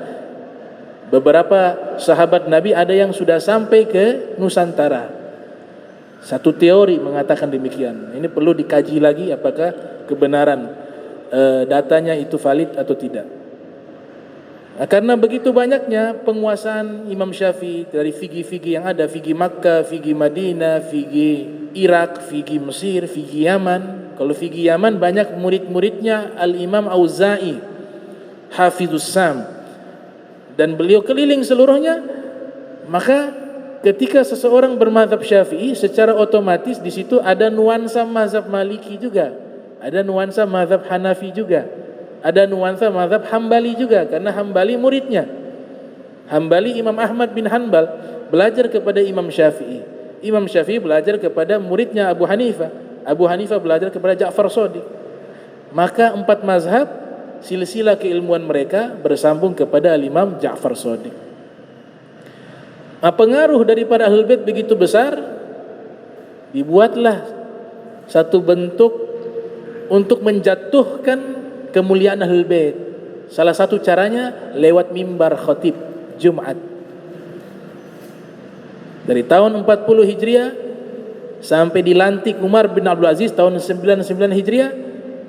[SPEAKER 2] beberapa sahabat Nabi ada yang sudah sampai ke Nusantara. Satu teori mengatakan demikian. Ini perlu dikaji lagi apakah kebenaran datanya itu valid atau tidak. Nah, karena begitu banyaknya penguasaan Imam Syafi'i dari fikih-fikih yang ada, fikih Makkah, fikih Madinah, fikih Irak, fikih Mesir, fikih Yaman. Kalau fikih Yaman banyak murid-muridnya Al-Imam Auza'i, Hafizus Sam. Dan beliau keliling seluruhnya. Maka ketika seseorang bermazhab Syafi'i, secara otomatis di situ ada nuansa mazhab Maliki juga, ada nuansa mazhab Hanafi juga, ada nuansa mazhab Hambali juga, karena Hambali muridnya. Hambali Imam Ahmad bin Hanbal belajar kepada Imam Syafi'i. Imam Syafi'i belajar kepada muridnya Abu Hanifah. Abu Hanifah belajar kepada Ja'far Shadiq. Maka 4 mazhab silsilah keilmuan mereka bersambung kepada Imam Ja'far Shadiq. Nah, pengaruh daripada Ahlul Bait begitu besar, dibuatlah satu bentuk untuk menjatuhkan kemuliaan Ahlul Bait. Salah satu caranya lewat mimbar khatib Jumat. Dari tahun 40 Hijriah sampai dilantik Umar bin Abdul Aziz tahun 99 Hijriah,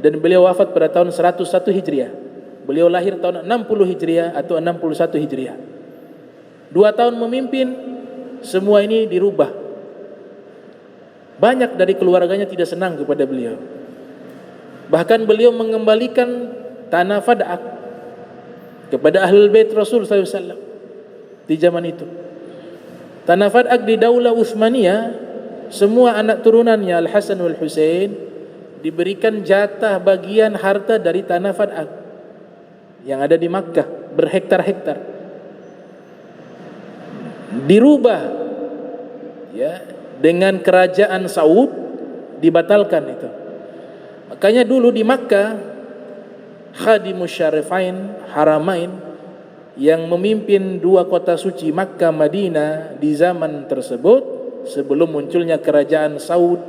[SPEAKER 2] dan beliau wafat pada tahun 101 Hijriah. Beliau lahir tahun 60 Hijriah atau 61 Hijriah. 2 tahun memimpin, semua ini dirubah. Banyak dari keluarganya tidak senang kepada beliau. Bahkan beliau mengembalikan tanah Fad'ak kepada Ahlul Bait Rasul SAW di zaman itu. Tanah Fad'ak di Daulah Utsmaniyah, semua anak turunannya Al-Hasan wal Husain diberikan jatah bagian harta dari tanah Fad'ak yang ada di Makkah berhektar-hektar dirubah ya dengan kerajaan Saud, dibatalkan itu. Makanya dulu di Makkah Khadimus Syarifain Haramain yang memimpin dua kota suci Makkah Madinah di zaman tersebut, sebelum munculnya kerajaan Saud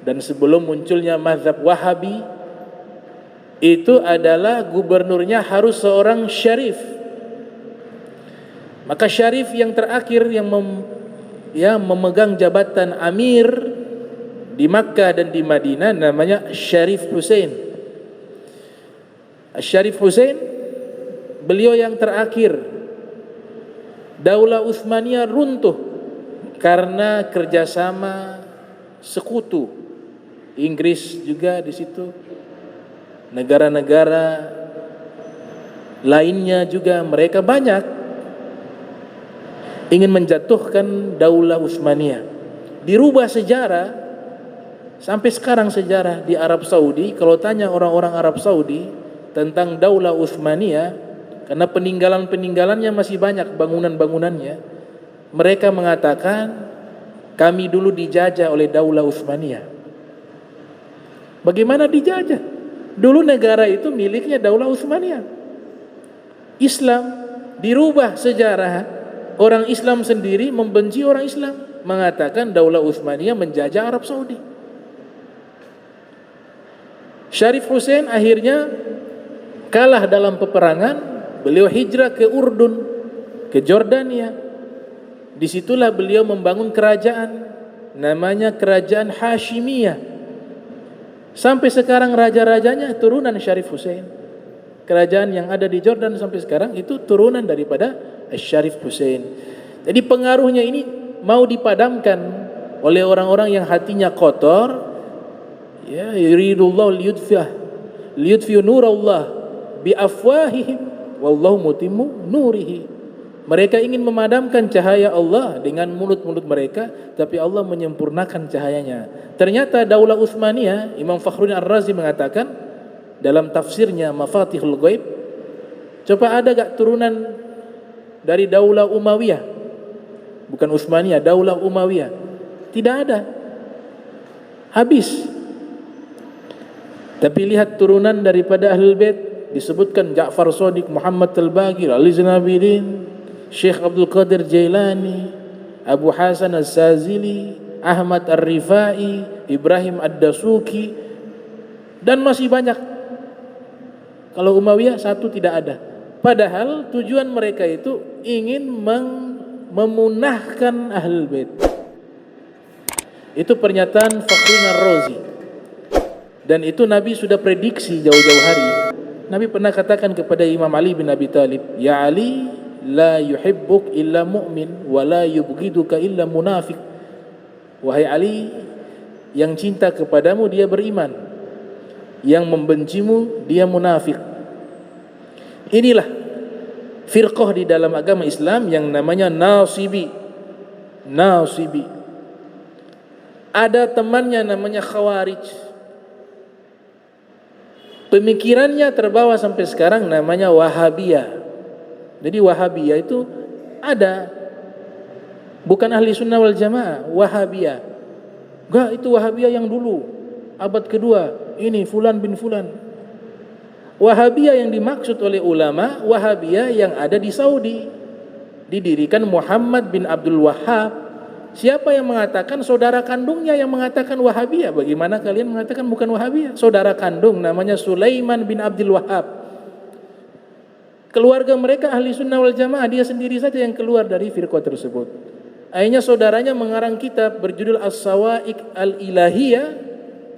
[SPEAKER 2] dan sebelum munculnya mazhab Wahabi, itu adalah gubernurnya harus seorang syarif. Maka syarif yang terakhir yang memegang jabatan amir di Makkah dan di Madinah namanya Syarif Husain. Syarif Husain, beliau yang terakhir. Daulah Utsmaniyah runtuh karena kerjasama sekutu. Inggris juga di situ, negara-negara lainnya juga, mereka banyak ingin menjatuhkan Daulah Utsmaniyah. Dirubah sejarah sampai sekarang. Sejarah di Arab Saudi, kalau tanya orang-orang Arab Saudi tentang Daulah Utsmaniyah, karena peninggalan-peninggalannya masih banyak, bangunan-bangunannya, mereka mengatakan kami dulu dijajah oleh Daulah Utsmaniyah. Bagaimana dijajah? Dulu negara itu miliknya Daulah Utsmaniyah. Islam dirubah sejarah, orang Islam sendiri membenci orang Islam, mengatakan Daulah Utsmaniyah menjajah Arab Saudi. Syarif Husain akhirnya kalah dalam peperangan, beliau hijrah ke Urdun, ke Jordania. Disitulah beliau membangun kerajaan, namanya Kerajaan Hashimiyah. Sampai sekarang raja-rajanya turunan Syarif Husain. Kerajaan yang ada di Jordan sampai sekarang itu turunan daripada Syarif Husain. Jadi pengaruhnya ini mau dipadamkan oleh orang-orang yang hatinya kotor. Ya, yuridullahu liyudfi'u nurallah bi afwahihim wallahu mutimmu nurihi. Mereka ingin memadamkan cahaya Allah dengan mulut-mulut mereka, tapi Allah menyempurnakan cahayanya. Ternyata Daulah Utsmaniyah, Imam Fakhruddin Ar-Razi mengatakan dalam tafsirnya Mafatihul Ghaib, coba ada gak turunan dari Daulah Umayyah? Bukan Utsmaniyah, Daulah Umayyah. Tidak ada. Habis. Tapi lihat turunan daripada Ahlul Bait, disebutkan Ja'far Shadiq, Muhammad Al-Baqir, Ali Zainal Abidin, Syekh Abdul Qadir Jailani, Abu Hasan As-Sazili, Ahmad Ar-Rifai, Ibrahim Ad-Dasuki, dan masih banyak. Kalau Umayyah satu tidak ada. Padahal tujuan mereka itu ingin memunahkan Ahlul Bait. Itu pernyataan Fakhruddin Ar-Razi. Dan itu Nabi sudah prediksi jauh-jauh hari. Nabi pernah katakan kepada Imam Ali bin Abi Thalib, "Ya Ali, la yuhibbuk illa mu'min wa la yubghiduka illa munafiq." Wahai Ali, yang cinta kepadamu dia beriman, yang membencimu dia munafik. Inilah firqah di dalam agama Islam yang namanya Nasibi. Ada temannya namanya Khawarij. Pemikirannya terbawa sampai sekarang, namanya Wahabiyah. Jadi Wahabiyah itu ada, bukan ahli sunnah wal jamaah, Wahabiyah. Enggak, itu Wahabiyah yang dulu, abad kedua, ini Fulan bin Fulan. Wahabiyah yang dimaksud oleh ulama, Wahabiyah yang ada di Saudi, didirikan Muhammad bin Abdul Wahhab. Siapa yang mengatakan? Saudara kandungnya yang mengatakan Wahabiyah. Bagaimana kalian mengatakan bukan Wahabiyah? Saudara kandung namanya Sulaiman bin Abdul Wahhab. Keluarga mereka ahli sunnah wal jamaah, dia sendiri saja yang keluar dari firqah tersebut. Akhirnya saudaranya mengarang kitab berjudul As-Sawa'iq Al-Ilahiyah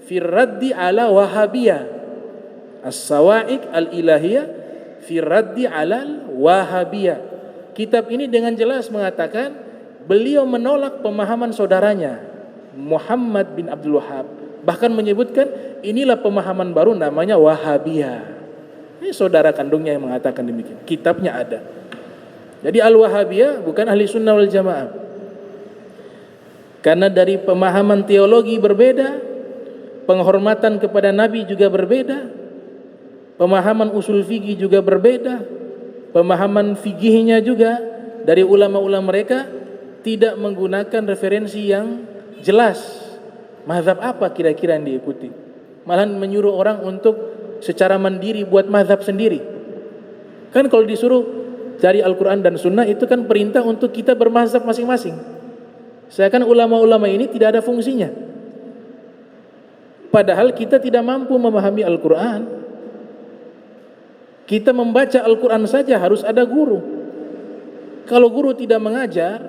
[SPEAKER 2] fi Raddi ala Wahabiyah. As-Sawa'iq Al-Ilahiyah fi Raddi ala Wahabiyah. Kitab ini dengan jelas mengatakan beliau menolak pemahaman saudaranya Muhammad bin Abdul Wahhab. Bahkan menyebutkan inilah pemahaman baru namanya Wahabiyah. Ini saudara kandungnya yang mengatakan demikian. Kitabnya ada. Jadi Al-Wahabiyah bukan ahli sunnah wal jamaah. Karena dari pemahaman teologi berbeda, penghormatan kepada Nabi juga berbeda, Pemahaman usul fikih juga berbeda. Pemahaman fikihnya juga dari ulama-ulama mereka tidak menggunakan referensi yang jelas. Mazhab apa kira-kira yang diikuti? Malahan menyuruh orang untuk secara mandiri buat mazhab sendiri. Kan kalau disuruh cari Al-Quran dan Sunnah itu kan perintah untuk kita bermazhab masing-masing. Seakan ulama-ulama ini tidak ada fungsinya. Padahal kita tidak mampu memahami Al-Quran. Kita membaca Al-Quran saja harus ada guru. Kalau guru tidak mengajar,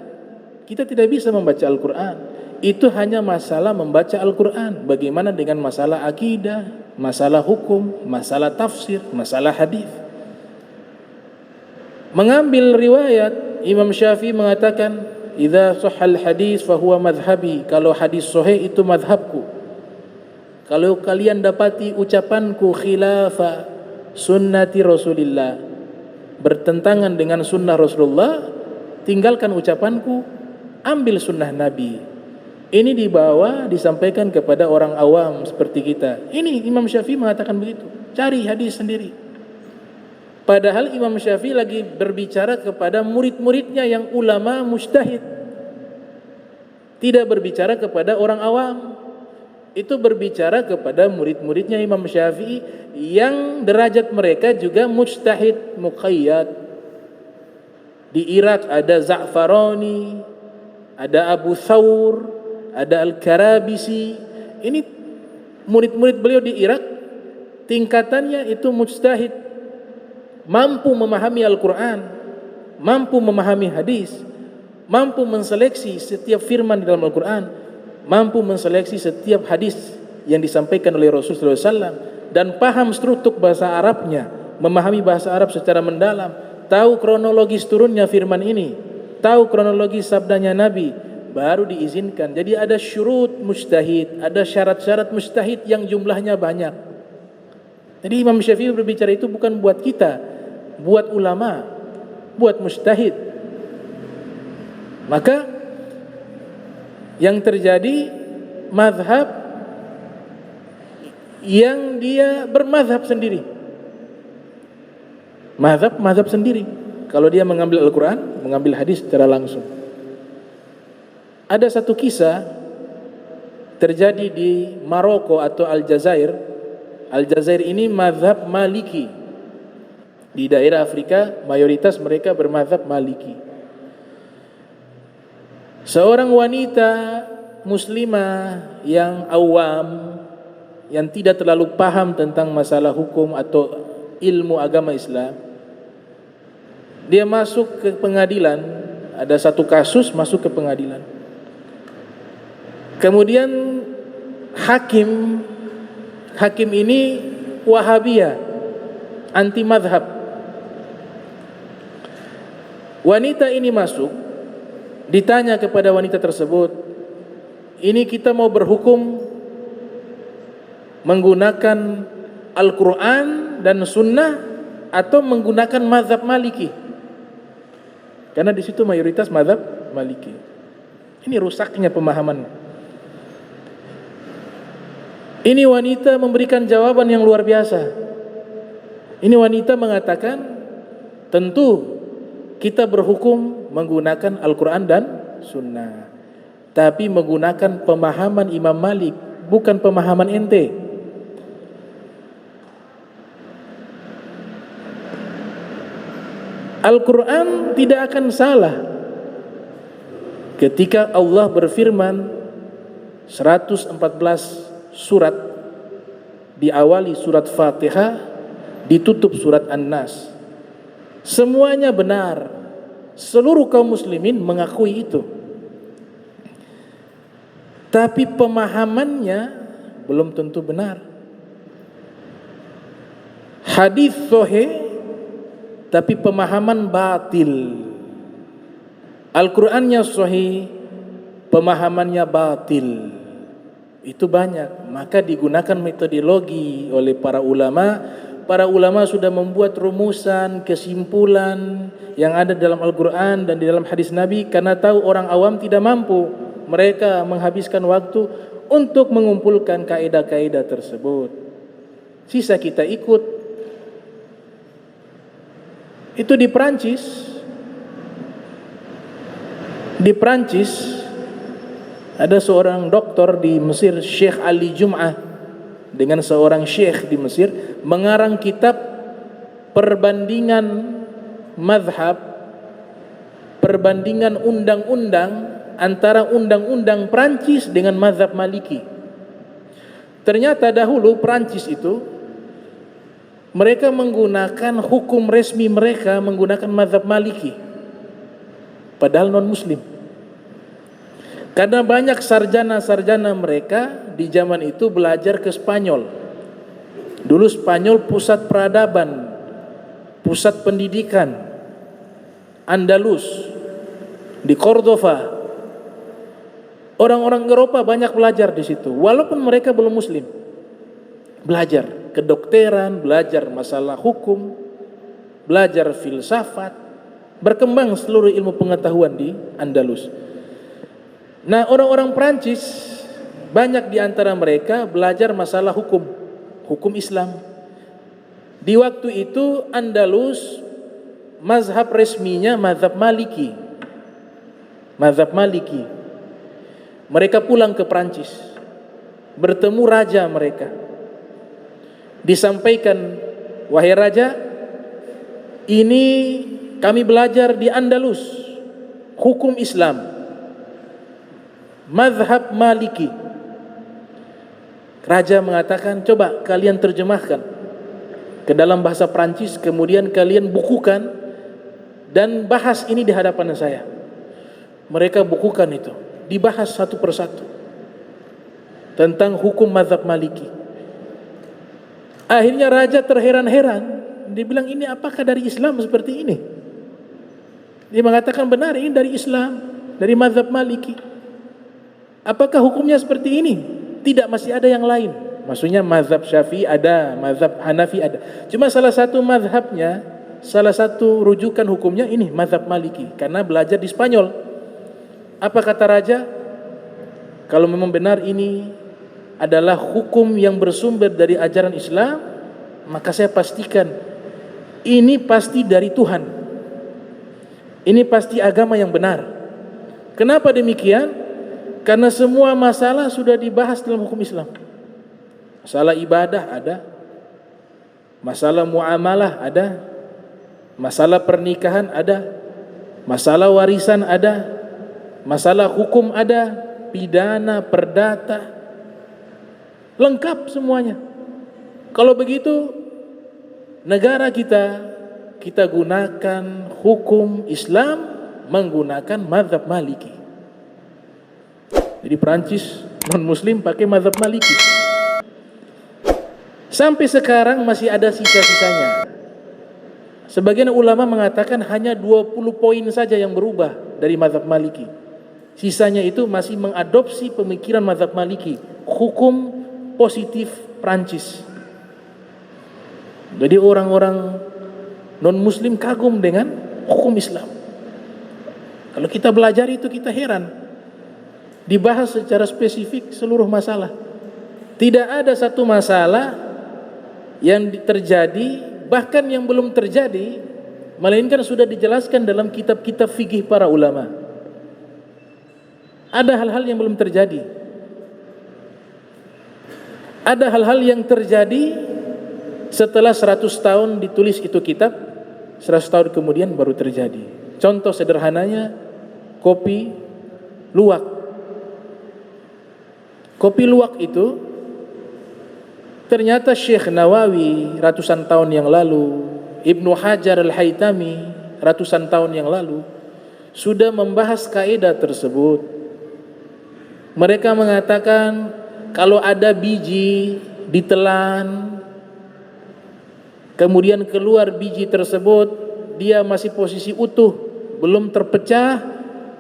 [SPEAKER 2] kita tidak bisa membaca Al-Quran. Itu hanya masalah membaca Al-Quran. Bagaimana dengan masalah akidah, masalah hukum, masalah tafsir, masalah hadis. Mengambil riwayat, Imam Syafi'i mengatakan, "Idza sahhal hadis fahuwa madhhabi." Kalau hadis sahih itu madhabku. Kalau kalian dapati ucapanku khilafa sunnati Rasulillah, bertentangan dengan sunnah Rasulullah, tinggalkan ucapanku, ambil sunnah Nabi. Ini dibawa, disampaikan kepada orang awam seperti kita. Ini Imam Syafi'i mengatakan begitu. Cari hadis sendiri. Padahal Imam Syafi'i lagi berbicara kepada murid-muridnya yang ulama mujtahid. Tidak berbicara kepada orang awam. Itu berbicara kepada murid-muridnya Imam Syafi'i yang derajat mereka juga mujtahid muqayyad. Di Irak ada Za'farani, ada Abu Thawr, ada Al-Karabisi. Ini murid-murid beliau di Irak, tingkatannya itu mujtahid, mampu memahami Al-Quran, mampu memahami hadis, mampu menseleksi setiap firman di dalam Al-Quran, mampu menseleksi setiap hadis yang disampaikan oleh Rasulullah SAW, dan paham struktur bahasa Arabnya, memahami bahasa Arab secara mendalam, tahu kronologis turunnya firman ini, tahu kronologis sabdanya Nabi, baru diizinkan. Jadi ada syurut mujtahid, ada syarat-syarat mujtahid yang jumlahnya banyak. Jadi Imam Syafi'i berbicara itu bukan buat kita, buat ulama, buat mujtahid. Maka yang terjadi mazhab yang dia bermazhab sendiri. Mazhab sendiri. Kalau dia mengambil Al-Quran, mengambil hadis secara langsung. Ada satu kisah terjadi di Maroko atau Aljazair. Aljazair ini mazhab Maliki. Di daerah Afrika mayoritas mereka bermazhab Maliki. Seorang wanita muslimah yang awam, yang tidak terlalu paham tentang masalah hukum atau ilmu agama Islam, dia masuk ke pengadilan. Ada satu kasus masuk ke pengadilan. Kemudian hakim ini Wahabiyah, anti madhab. Wanita ini masuk, ditanya kepada wanita tersebut, ini kita mau berhukum menggunakan Al-Quran dan Sunnah atau menggunakan mazhab Maliki? Karena di situ mayoritas mazhab Maliki. Ini rusaknya pemahaman. Ini wanita memberikan jawaban yang luar biasa. Ini wanita mengatakan, tentu kita berhukum menggunakan Al-Quran dan Sunnah, tapi menggunakan pemahaman Imam Malik, bukan pemahaman ente. Al-Quran tidak akan salah ketika Allah berfirman 114 surat, diawali surat Fatihah, ditutup surat An-Nas. Semuanya benar. Seluruh kaum muslimin mengakui itu. Tapi pemahamannya belum tentu benar. Hadis sahih tapi pemahaman batil. Al-Qur'annya sahih, pemahamannya batil. Itu banyak. Maka digunakan metodologi oleh para ulama. Para ulama sudah membuat rumusan, kesimpulan yang ada dalam Al-Quran dan di dalam hadis Nabi, karena tahu orang awam tidak mampu. Mereka menghabiskan waktu untuk mengumpulkan kaidah-kaidah tersebut. Sisa kita ikut Itu di Prancis. Di Prancis ada seorang doktor di Mesir, Syekh Ali Jum'ah, dengan seorang syekh di Mesir mengarang kitab perbandingan mazhab, perbandingan undang-undang antara undang-undang Prancis dengan mazhab Maliki. Ternyata dahulu Prancis itu mereka menggunakan hukum resmi, mereka menggunakan mazhab Maliki, padahal non-muslim. Karena banyak sarjana-sarjana mereka di zaman itu belajar ke Spanyol. Dulu Spanyol pusat peradaban, pusat pendidikan, Andalus, di Cordova. Orang-orang Eropa banyak belajar di situ, walaupun mereka belum muslim. Belajar kedokteran, belajar masalah hukum, belajar filsafat, berkembang seluruh ilmu pengetahuan di Andalus. Nah, orang-orang Prancis banyak di antara mereka belajar masalah hukum, hukum Islam. Di waktu itu Andalus mazhab resminya mazhab Maliki. Mazhab Maliki. Mereka pulang ke Prancis, bertemu raja mereka. Disampaikan, wahai raja, ini kami belajar di Andalus hukum Islam, mazhab Maliki. Raja mengatakan, coba kalian terjemahkan ke dalam bahasa Prancis, kemudian kalian bukukan dan bahas ini di hadapan saya. Mereka bukukan itu, dibahas satu persatu tentang hukum mazhab Maliki. Akhirnya raja terheran-heran. Dia bilang, ini apakah dari Islam seperti ini? Dia mengatakan, benar, ini dari Islam, dari mazhab Maliki. Apakah hukumnya seperti ini? Tidak, masih ada yang lain. Maksudnya mazhab Syafi'i ada, mazhab Hanafi ada. Cuma salah satu mazhabnya, salah satu rujukan hukumnya ini mazhab Maliki, karena belajar di Spanyol. Apa kata raja? Kalau memang benar ini adalah hukum yang bersumber dari ajaran Islam, maka saya pastikan ini pasti dari Tuhan. Ini pasti agama yang benar. Kenapa demikian? Karena semua masalah sudah dibahas dalam hukum Islam. Masalah ibadah ada, masalah muamalah ada, masalah pernikahan ada, masalah warisan ada, masalah hukum ada, pidana, perdata, lengkap semuanya. Kalau begitu, negara kita gunakan hukum Islam menggunakan mazhab Maliki. Jadi Prancis non-muslim pakai mazhab Maliki. Sampai sekarang masih ada sisa-sisanya. Sebagian ulama mengatakan hanya 20 poin saja yang berubah dari mazhab Maliki. Sisanya itu masih mengadopsi pemikiran mazhab Maliki, hukum positif Prancis. Jadi orang-orang non-muslim kagum dengan hukum Islam. Kalau kita belajar itu kita heran. Dibahas secara spesifik seluruh masalah. Tidak ada satu masalah yang terjadi, bahkan yang belum terjadi, melainkan sudah dijelaskan dalam kitab-kitab fikih para ulama. Ada hal-hal yang belum terjadi. Ada hal-hal yang terjadi setelah 100 tahun ditulis itu kitab, 100 tahun kemudian baru terjadi. Contoh sederhananya, kopi luwak. Kopi luwak itu ternyata Syekh Nawawi ratusan tahun yang lalu, Ibnu Hajar Al-Haytami ratusan tahun yang lalu sudah membahas kaidah tersebut. Mereka mengatakan kalau ada biji ditelan, kemudian keluar biji tersebut, dia masih posisi utuh, belum terpecah,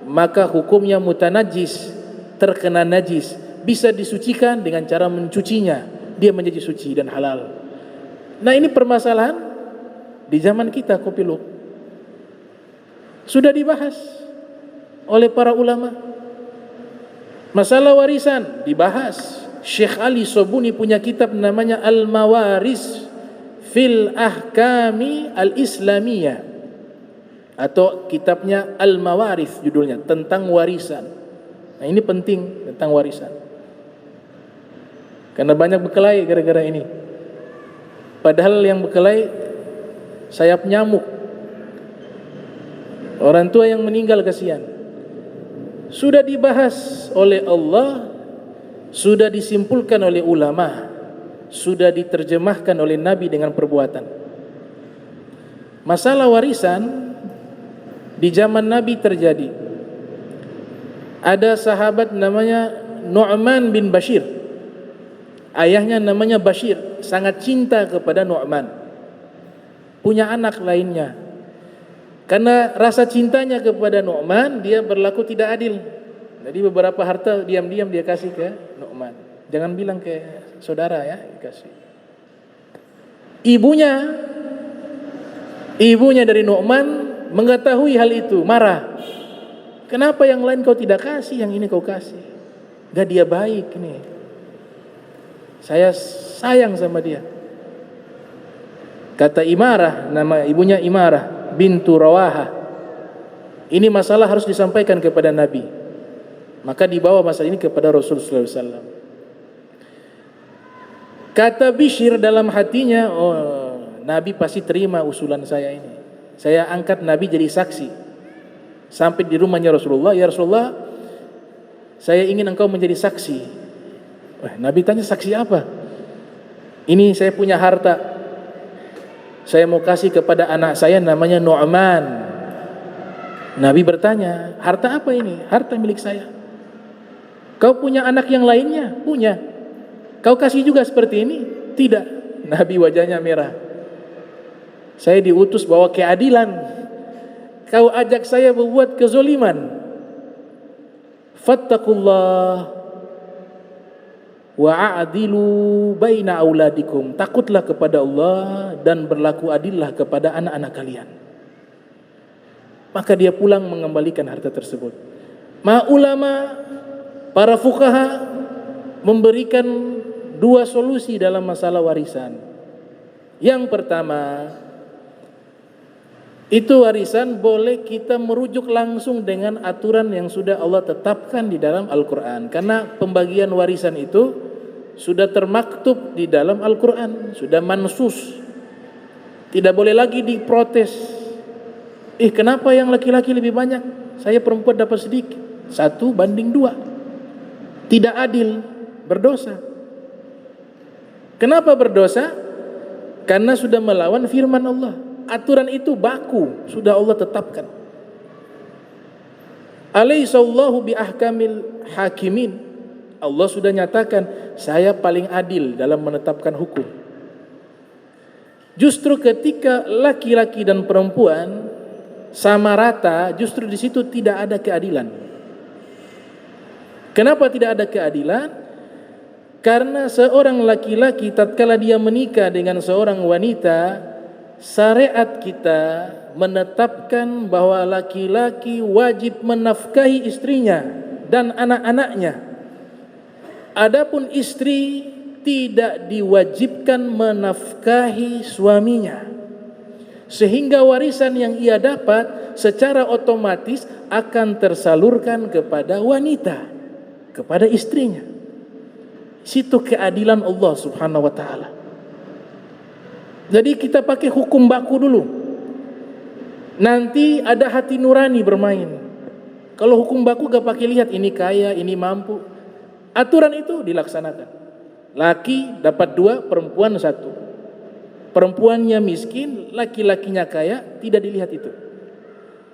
[SPEAKER 2] maka hukumnya mutanajis, terkena najis. Bisa disucikan dengan cara mencucinya, dia menjadi suci dan halal. Nah, ini permasalahan di zaman kita, kopi luwak sudah dibahas oleh para ulama. Masalah warisan dibahas. Syekh Ali Sobuni punya kitab namanya Al-Mawaris fil Ahkami Al-Islamiyah. atau kitabnya Al-Mawarith judulnya, tentang warisan. Nah, ini penting tentang warisan. Karena banyak berkelahi gara-gara ini. Padahal yang berkelahi sayap nyamuk. Orang tua yang meninggal kasihan. Sudah dibahas oleh Allah, sudah disimpulkan oleh ulama, sudah diterjemahkan oleh Nabi dengan perbuatan. Masalah warisan di zaman Nabi terjadi. Ada sahabat namanya Nu'man bin Bashir. Ayahnya namanya Bashir, sangat cinta kepada Nu'man. Punya anak lainnya. Karena rasa cintanya kepada Nu'man, dia berlaku tidak adil. Jadi beberapa harta diam-diam dia kasih ke Nu'man. Jangan bilang ke saudara ya, dikasih. Ibunya dari Nu'man mengetahui hal itu, marah. Kenapa yang lain kau tidak kasih, yang ini kau kasih? Gak, dia baik nih. Saya sayang sama dia. Kata Imarah, nama ibunya Imarah bintu Rawaha, ini masalah harus disampaikan kepada Nabi. Maka dibawa masalah ini kepada Rasulullah SAW. Kata Bishr dalam hatinya, oh, Nabi pasti terima usulan saya ini. Saya angkat Nabi jadi saksi. Sampai di rumahnya Rasulullah, ya Rasulullah, saya ingin engkau menjadi saksi. Nabi tanya, saksi apa? Ini saya punya harta, saya mau kasih kepada anak saya namanya Nu'man. Nabi bertanya, harta apa ini? Harta milik saya. Kau punya anak yang lainnya? Punya. Kau kasih juga seperti ini? Tidak. Nabi wajahnya merah. Saya diutus bawa keadilan. Kau ajak saya berbuat kezoliman. Fattaqullah wa'adilu baina auladikum. Takutlah kepada Allah dan berlaku adillah kepada anak-anak kalian. Maka dia pulang mengembalikan harta tersebut. Ulama, para fuqaha memberikan dua solusi dalam masalah warisan. Yang pertama, itu warisan boleh kita merujuk langsung dengan aturan yang sudah Allah tetapkan di dalam Al-Quran. Karena pembagian warisan itu sudah termaktub di dalam Al-Quran, sudah mansus. Tidak boleh lagi diprotes. Kenapa yang laki-laki lebih banyak, saya perempuan dapat sedikit? 1:2. Tidak adil, berdosa. Kenapa berdosa? Karena sudah melawan firman Allah. Aturan itu baku, sudah Allah tetapkan. Alaihissallahu biahkamil hakimin. Allah sudah nyatakan, saya paling adil dalam menetapkan hukum. Justru ketika laki-laki dan perempuan sama rata, justru di situ tidak ada keadilan. Kenapa tidak ada keadilan? Karena seorang laki-laki tatkala dia menikah dengan seorang wanita, syariat kita menetapkan bahwa laki-laki wajib menafkahi istrinya dan anak-anaknya. Adapun istri tidak diwajibkan menafkahi suaminya. Sehingga warisan yang ia dapat secara otomatis akan tersalurkan kepada wanita, kepada istrinya. Situ keadilan Allah Subhanahu wa ta'ala. Jadi kita pakai hukum baku dulu. Nanti ada hati nurani bermain. Kalau hukum baku gak pakai lihat ini kaya, ini mampu. Aturan itu dilaksanakan. Laki dapat 2, perempuan 1. Perempuannya miskin, laki-lakinya kaya, tidak dilihat itu.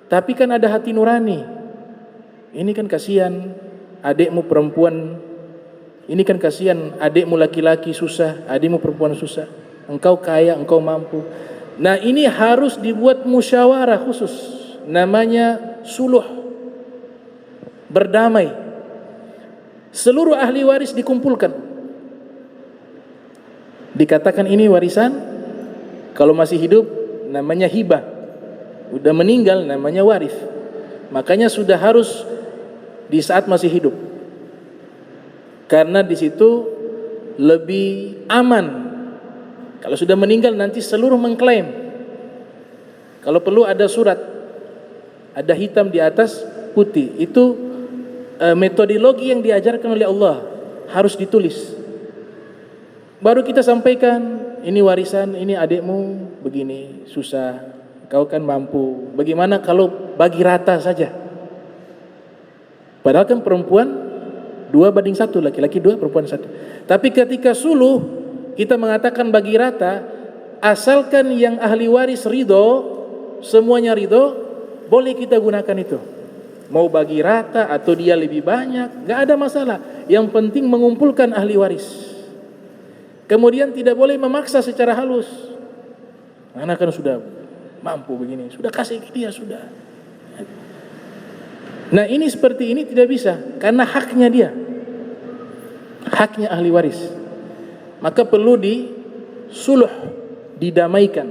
[SPEAKER 2] Tapi kan ada hati nurani. Ini kan kasihan adikmu perempuan. Ini kan kasihan adikmu laki-laki susah, adikmu perempuan susah. Engkau kaya, engkau mampu. Nah, ini harus dibuat musyawarah khusus. Namanya suluh. Berdamai. Seluruh ahli waris dikumpulkan. Dikatakan ini warisan. Kalau masih hidup namanya hibah. Udah meninggal namanya waris. Makanya sudah harus di saat masih hidup. Karena di situ lebih aman. Kalau sudah meninggal nanti seluruh mengklaim. Kalau perlu ada surat ada hitam di atas putih. Itu metodologi yang diajarkan oleh Allah, harus ditulis. Baru kita sampaikan, ini warisan, ini adikmu begini, susah, kau kan mampu. Bagaimana kalau bagi rata saja? Padahal kan perempuan 2:1, laki-laki 2, perempuan 1. Tapi ketika suluh, kita mengatakan bagi rata, asalkan yang ahli waris ridho, semuanya ridho, boleh kita gunakan itu. Mau bagi rata atau dia lebih banyak, gak ada masalah. Yang penting mengumpulkan ahli waris. Kemudian tidak boleh memaksa secara halus. Anak kan sudah mampu begini, sudah kasih ke dia, sudah. Nah ini seperti ini tidak bisa, karena haknya dia, haknya ahli waris. Maka perlu disuluh, didamaikan.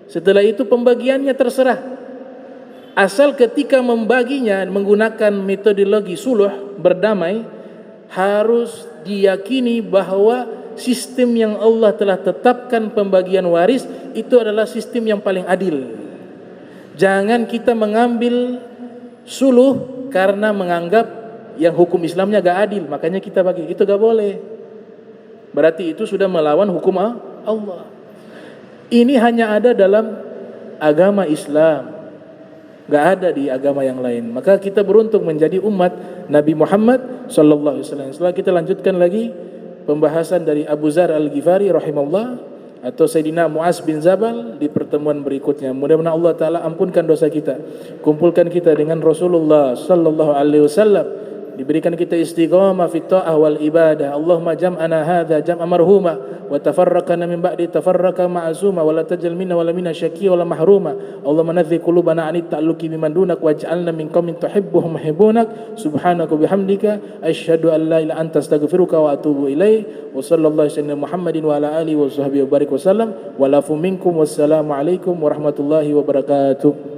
[SPEAKER 2] Setelah itu pembagiannya terserah. Asal ketika membaginya menggunakan metodologi suluh, berdamai, harus diyakini bahwa sistem yang Allah telah tetapkan pembagian waris itu adalah sistem yang paling adil. Jangan kita mengambil suluh karena menganggap yang hukum Islamnya gak adil, makanya kita bagi. Itu gak boleh. Berarti itu sudah melawan hukum Allah. Ini hanya ada dalam agama Islam, gak ada di agama yang lain. Maka kita beruntung menjadi umat Nabi Muhammad sallallahu alaihi wasallam. Setelah kita lanjutkan lagi pembahasan dari Abu Dzar Al-Ghifari rahimahullah atau Sayyidina Muaz bin Jabal di pertemuan berikutnya. Mudah-mudahan Allah Ta'ala ampunkan dosa kita, kumpulkan kita dengan Rasulullah sallallahu alaihi wasallam, diberikan kita istiqamah fi ta'ah wal ibadah. Allahumma jam'ana hadza jam'a marhuma wa tafarraqana min ba'di tafarraqa ma'zuma wa la tajal minna wa la minna syaqiyya wa la mahruma. Allahumma nadhi qulubana 'anit ta'alluqi biman dunak waj'alna min qaumin tuhibbuhum yuhibbunak. Subhanaka bihamdika asyhadu an la ilaha illa anta astaghfiruka wa atubu ilaik. Wa sallallahu alaihi Muhammadin wa ala alihi wa sahbihi wa barik wasallam. Wa lafu minkum wassalamu alaikum warahmatullahi wabarakatuh.